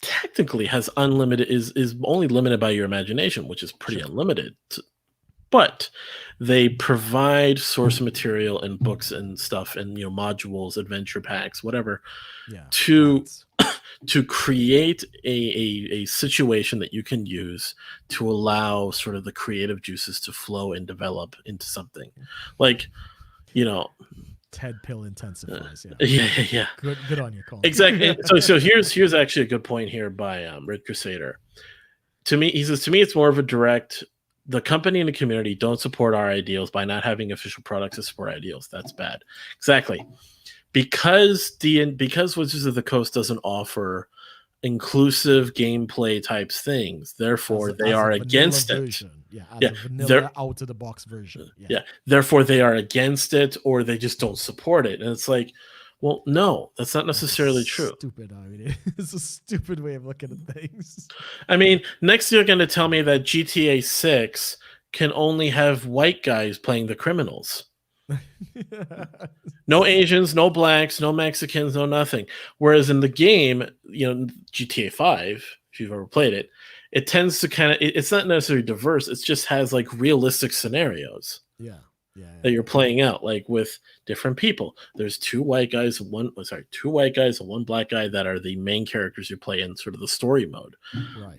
technically has unlimited is only limited by your imagination, which is pretty unlimited. But they provide source material and books and stuff and modules, adventure packs, whatever, to create a situation that you can use to allow sort of the creative juices to flow and develop into something. Like, Ted Pill intensifies. Yeah. Good on you, Colin. Exactly. So here's actually a good point here by Red Crusader. To me, he says, to me, it's more of a direct. The company and the community don't support our ideals by not having official products to support ideals. That's bad. Exactly. Because Wizards of the Coast doesn't offer inclusive gameplay types things, therefore they are against it. Vanilla out of the box version. Therefore they are against it, or they just don't support it. And it's like, well, no, that's not necessarily true. Stupid. I mean, it's a stupid way of looking at things. I mean, next you're going to tell me that GTA 6 can only have white guys playing the criminals. No Asians, no blacks, no Mexicans, no nothing. Whereas in the game, GTA 5, if you've ever played it, it tends to it's not necessarily diverse. It just has like realistic scenarios. That you're playing out, like with different people. There's two white guys and one black guy that are the main characters you play in sort of the story mode. Right.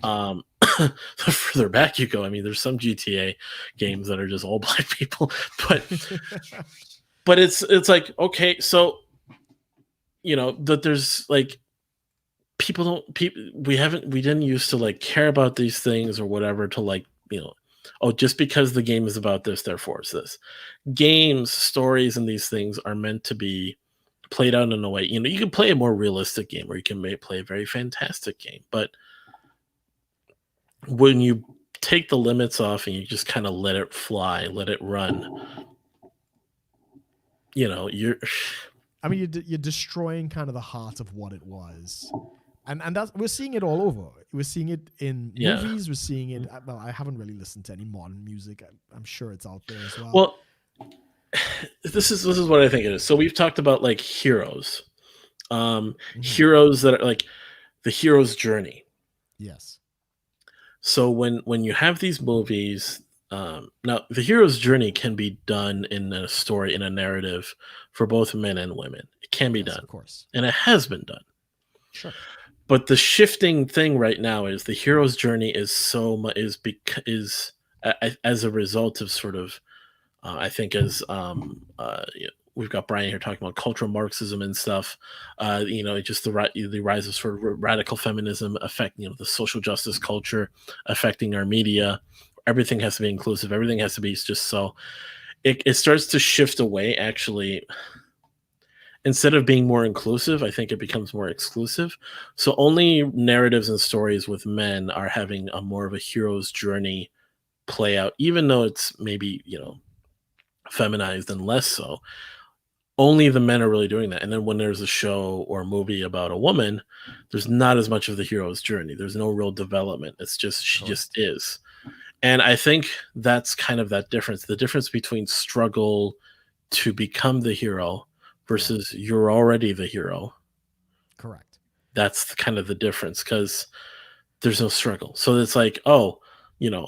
The further back you go, I mean, there's some GTA games that are just all black people, but it's like, okay, so that there's like we didn't used to like care about these things or whatever to like, just because the game is about this, therefore it's this. Games, stories, and these things are meant to be played out in a way. You can play a more realistic game, or you can play a very fantastic game. But when you take the limits off and you just kind of let it fly, let it run, you're. I mean, you're destroying kind of the heart of what it was. And that's, we're seeing it all over. We're seeing it in movies. We're seeing it. Well, I haven't really listened to any modern music. I'm sure it's out there as well. Well, this is what I think it is. So we've talked about like heroes, heroes that are like the hero's journey. Yes. So when you have these movies, now the hero's journey can be done in a story, in a narrative, for both men and women. It can be done, of course, and it has been done. Sure. But the shifting thing right now is the hero's journey is as a result of sort of, I think as we've got Brian here talking about cultural Marxism and stuff, just the rise of sort of radical feminism affecting, the social justice culture affecting our media. Everything has to be inclusive. Everything has to be just so. It starts to shift away, actually. Instead of being more inclusive, I think it becomes more exclusive. So only narratives and stories with men are having a more of a hero's journey play out, even though it's maybe, feminized and less so. Only the men are really doing that. And then when there's a show or a movie about a woman, there's not as much of the hero's journey. There's no real development. It's just, she just is. And I think that's kind of that difference. The difference between struggle to become the hero versus you're already the hero. Correct. that's kind of the difference, because there's no struggle. So it's like, oh,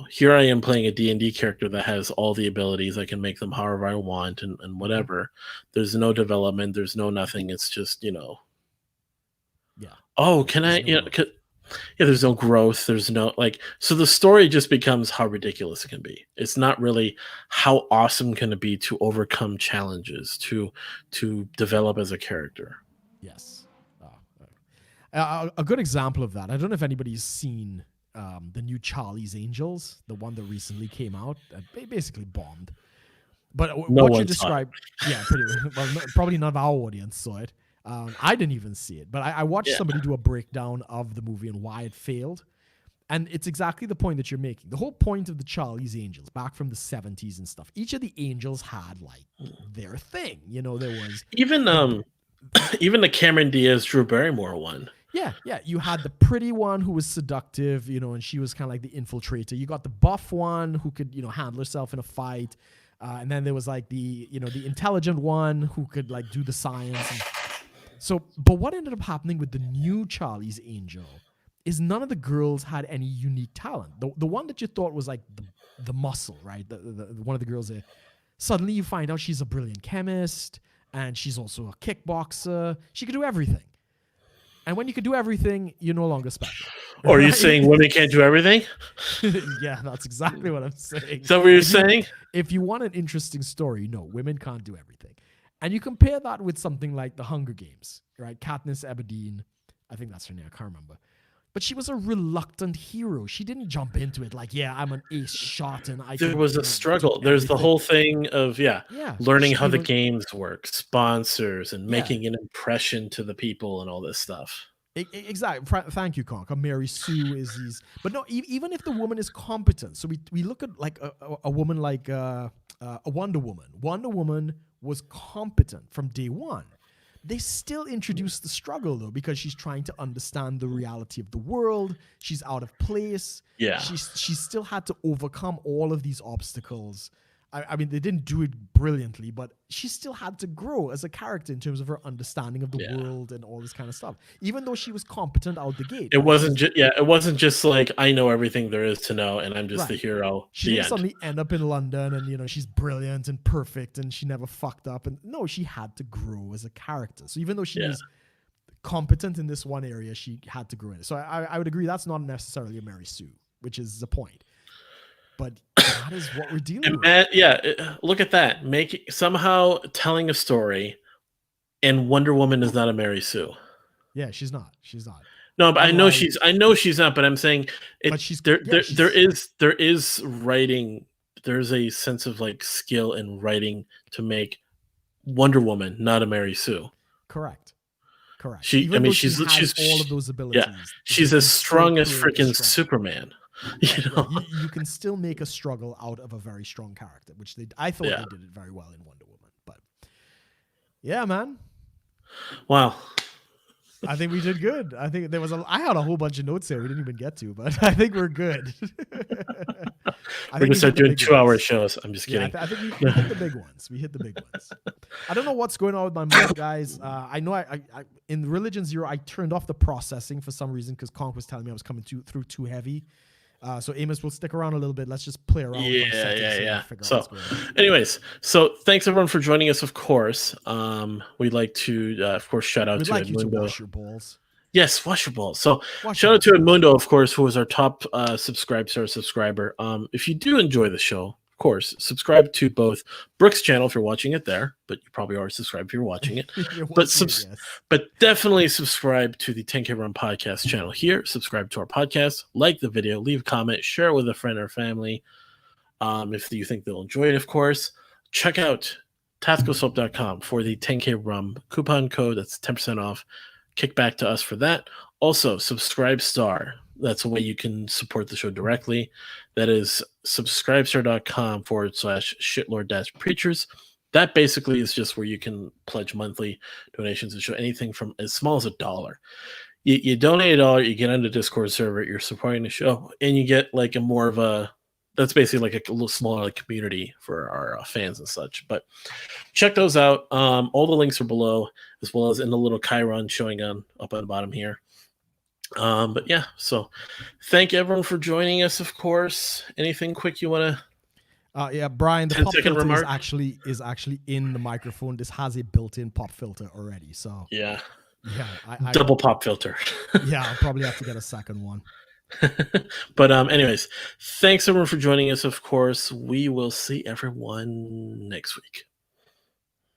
here I am playing a D&D character that has all the abilities. I can make them however I want and whatever. There's no development. There's no nothing. It's just, Yeah. oh, can I, there's no growth. There's no so the story just becomes how ridiculous it can be. It's not really how awesome can it be to overcome challenges, to develop as a character. Yes. A good example of that. I don't know if anybody's seen the new Charlie's Angels, the one that recently came out. They basically bombed. But No what one you described, yeah, pretty well, probably none of our audience saw it. I didn't even see it, but I watched somebody do a breakdown of the movie and why it failed. And it's exactly the point that you're making. The whole point of the Charlie's Angels, back from the 70s and stuff, each of the angels had like their thing. There was even the Cameron Diaz, Drew Barrymore one. Yeah. You had the pretty one who was seductive, and she was kind of like the infiltrator. You got the buff one who could, handle herself in a fight. And then there was like the intelligent one who could like do the science. But what ended up happening with the new Charlie's Angel is none of the girls had any unique talent. The one that you thought was like the muscle, right? The one of the girls there. Suddenly you find out she's a brilliant chemist and she's also a kickboxer. She could do everything. And when you can do everything, you're no longer special. Or are you saying women can't do everything? Yeah, that's exactly what I'm saying. Is that what you're saying? If you want an interesting story, no, women can't do everything. And you compare that with something like The Hunger Games, right? Katniss Everdeen, I think that's her name, I can't remember. But she was a reluctant hero. She didn't jump into it like, yeah, I'm an ace shot and there was a struggle. There's the whole thing of learning how the games work, sponsors, and making an impression to the people and all this stuff. Exactly. Thank you, Conk. Mary Sue is these, but no. Even if the woman is competent, so we look at like a woman like a Wonder Woman. Wonder Woman was competent from day one. They still introduce the struggle though, because she's trying to understand the reality of the world. She's out of place. Yeah. She still had to overcome all of these obstacles. I mean, they didn't do it brilliantly, but she still had to grow as a character in terms of her understanding of the world and all this kind of stuff. Even though she was competent out the gate. It wasn't just like, I know everything there is to know and I'm just the hero. She didn't suddenly end up in London and she's brilliant and perfect and she never fucked up. And no, she had to grow as a character. So even though she was competent in this one area, she had to grow in it. So I would agree that's not necessarily a Mary Sue, which is the point. But that is what we're dealing with. Look at that. Somehow telling a story, and Wonder Woman is not a Mary Sue. Yeah, she's not. No, but I know she's not. But I'm saying there is writing. There's a sense of like skill in writing to make Wonder Woman not a Mary Sue. Correct. She's all of those abilities. Yeah, she's as strong as freaking Superman. You can still make a struggle out of a very strong character, which I thought they did it very well in Wonder Woman. But yeah, man. Wow. I think we did good. I think I had a whole bunch of notes there we didn't even get to, but I think we're good. We're gonna start doing 2-hour shows. I'm just kidding. I think we hit the big ones. I don't know what's going on with my mic, guys. I know I in Religion Zero I turned off the processing for some reason because Conk was telling me I was coming through too heavy. So Amos, we'll stick around a little bit. Let's just play around. Yeah. So, anyways, thanks everyone for joining us. Of course, we'd like to, of course, shout out to Edmundo. Wash your balls. Yes, wash your balls. So, shout out to Edmundo, of course, who is our top subscriber. If you do enjoy the show, of course, subscribe to both Brook's channel if you're watching it there, but you probably are subscribed if you're watching it. But definitely subscribe to the 10K Run podcast channel here. Subscribe to our podcast, like the video, leave a comment, share it with a friend or family. If you think they'll enjoy it, of course. Check out tacticalsoap.com for the 10K Rum coupon code. That's 10% off. Kick back to us for that. Also, Subscribe Star. That's a way you can support the show directly. That is subscribestar.com/shitlord-preachers. That basically is just where you can pledge monthly donations and show anything from as small as $1. You donate $1, you get on the Discord server, you're supporting the show, and you get like that's basically like a little smaller community for our fans and such. But check those out. All the links are below, as well as in the little Chiron showing up on the bottom here. But yeah, so thank everyone for joining us. Of course, anything quick you want to? Yeah, Brian, the 10 pop second filter remark. is actually in the microphone. This has a built-in pop filter already. So Yeah, yeah, I double pop filter. yeah, I'll probably have to get a second one. But anyways, thanks everyone for joining us. Of course, we will see everyone next week.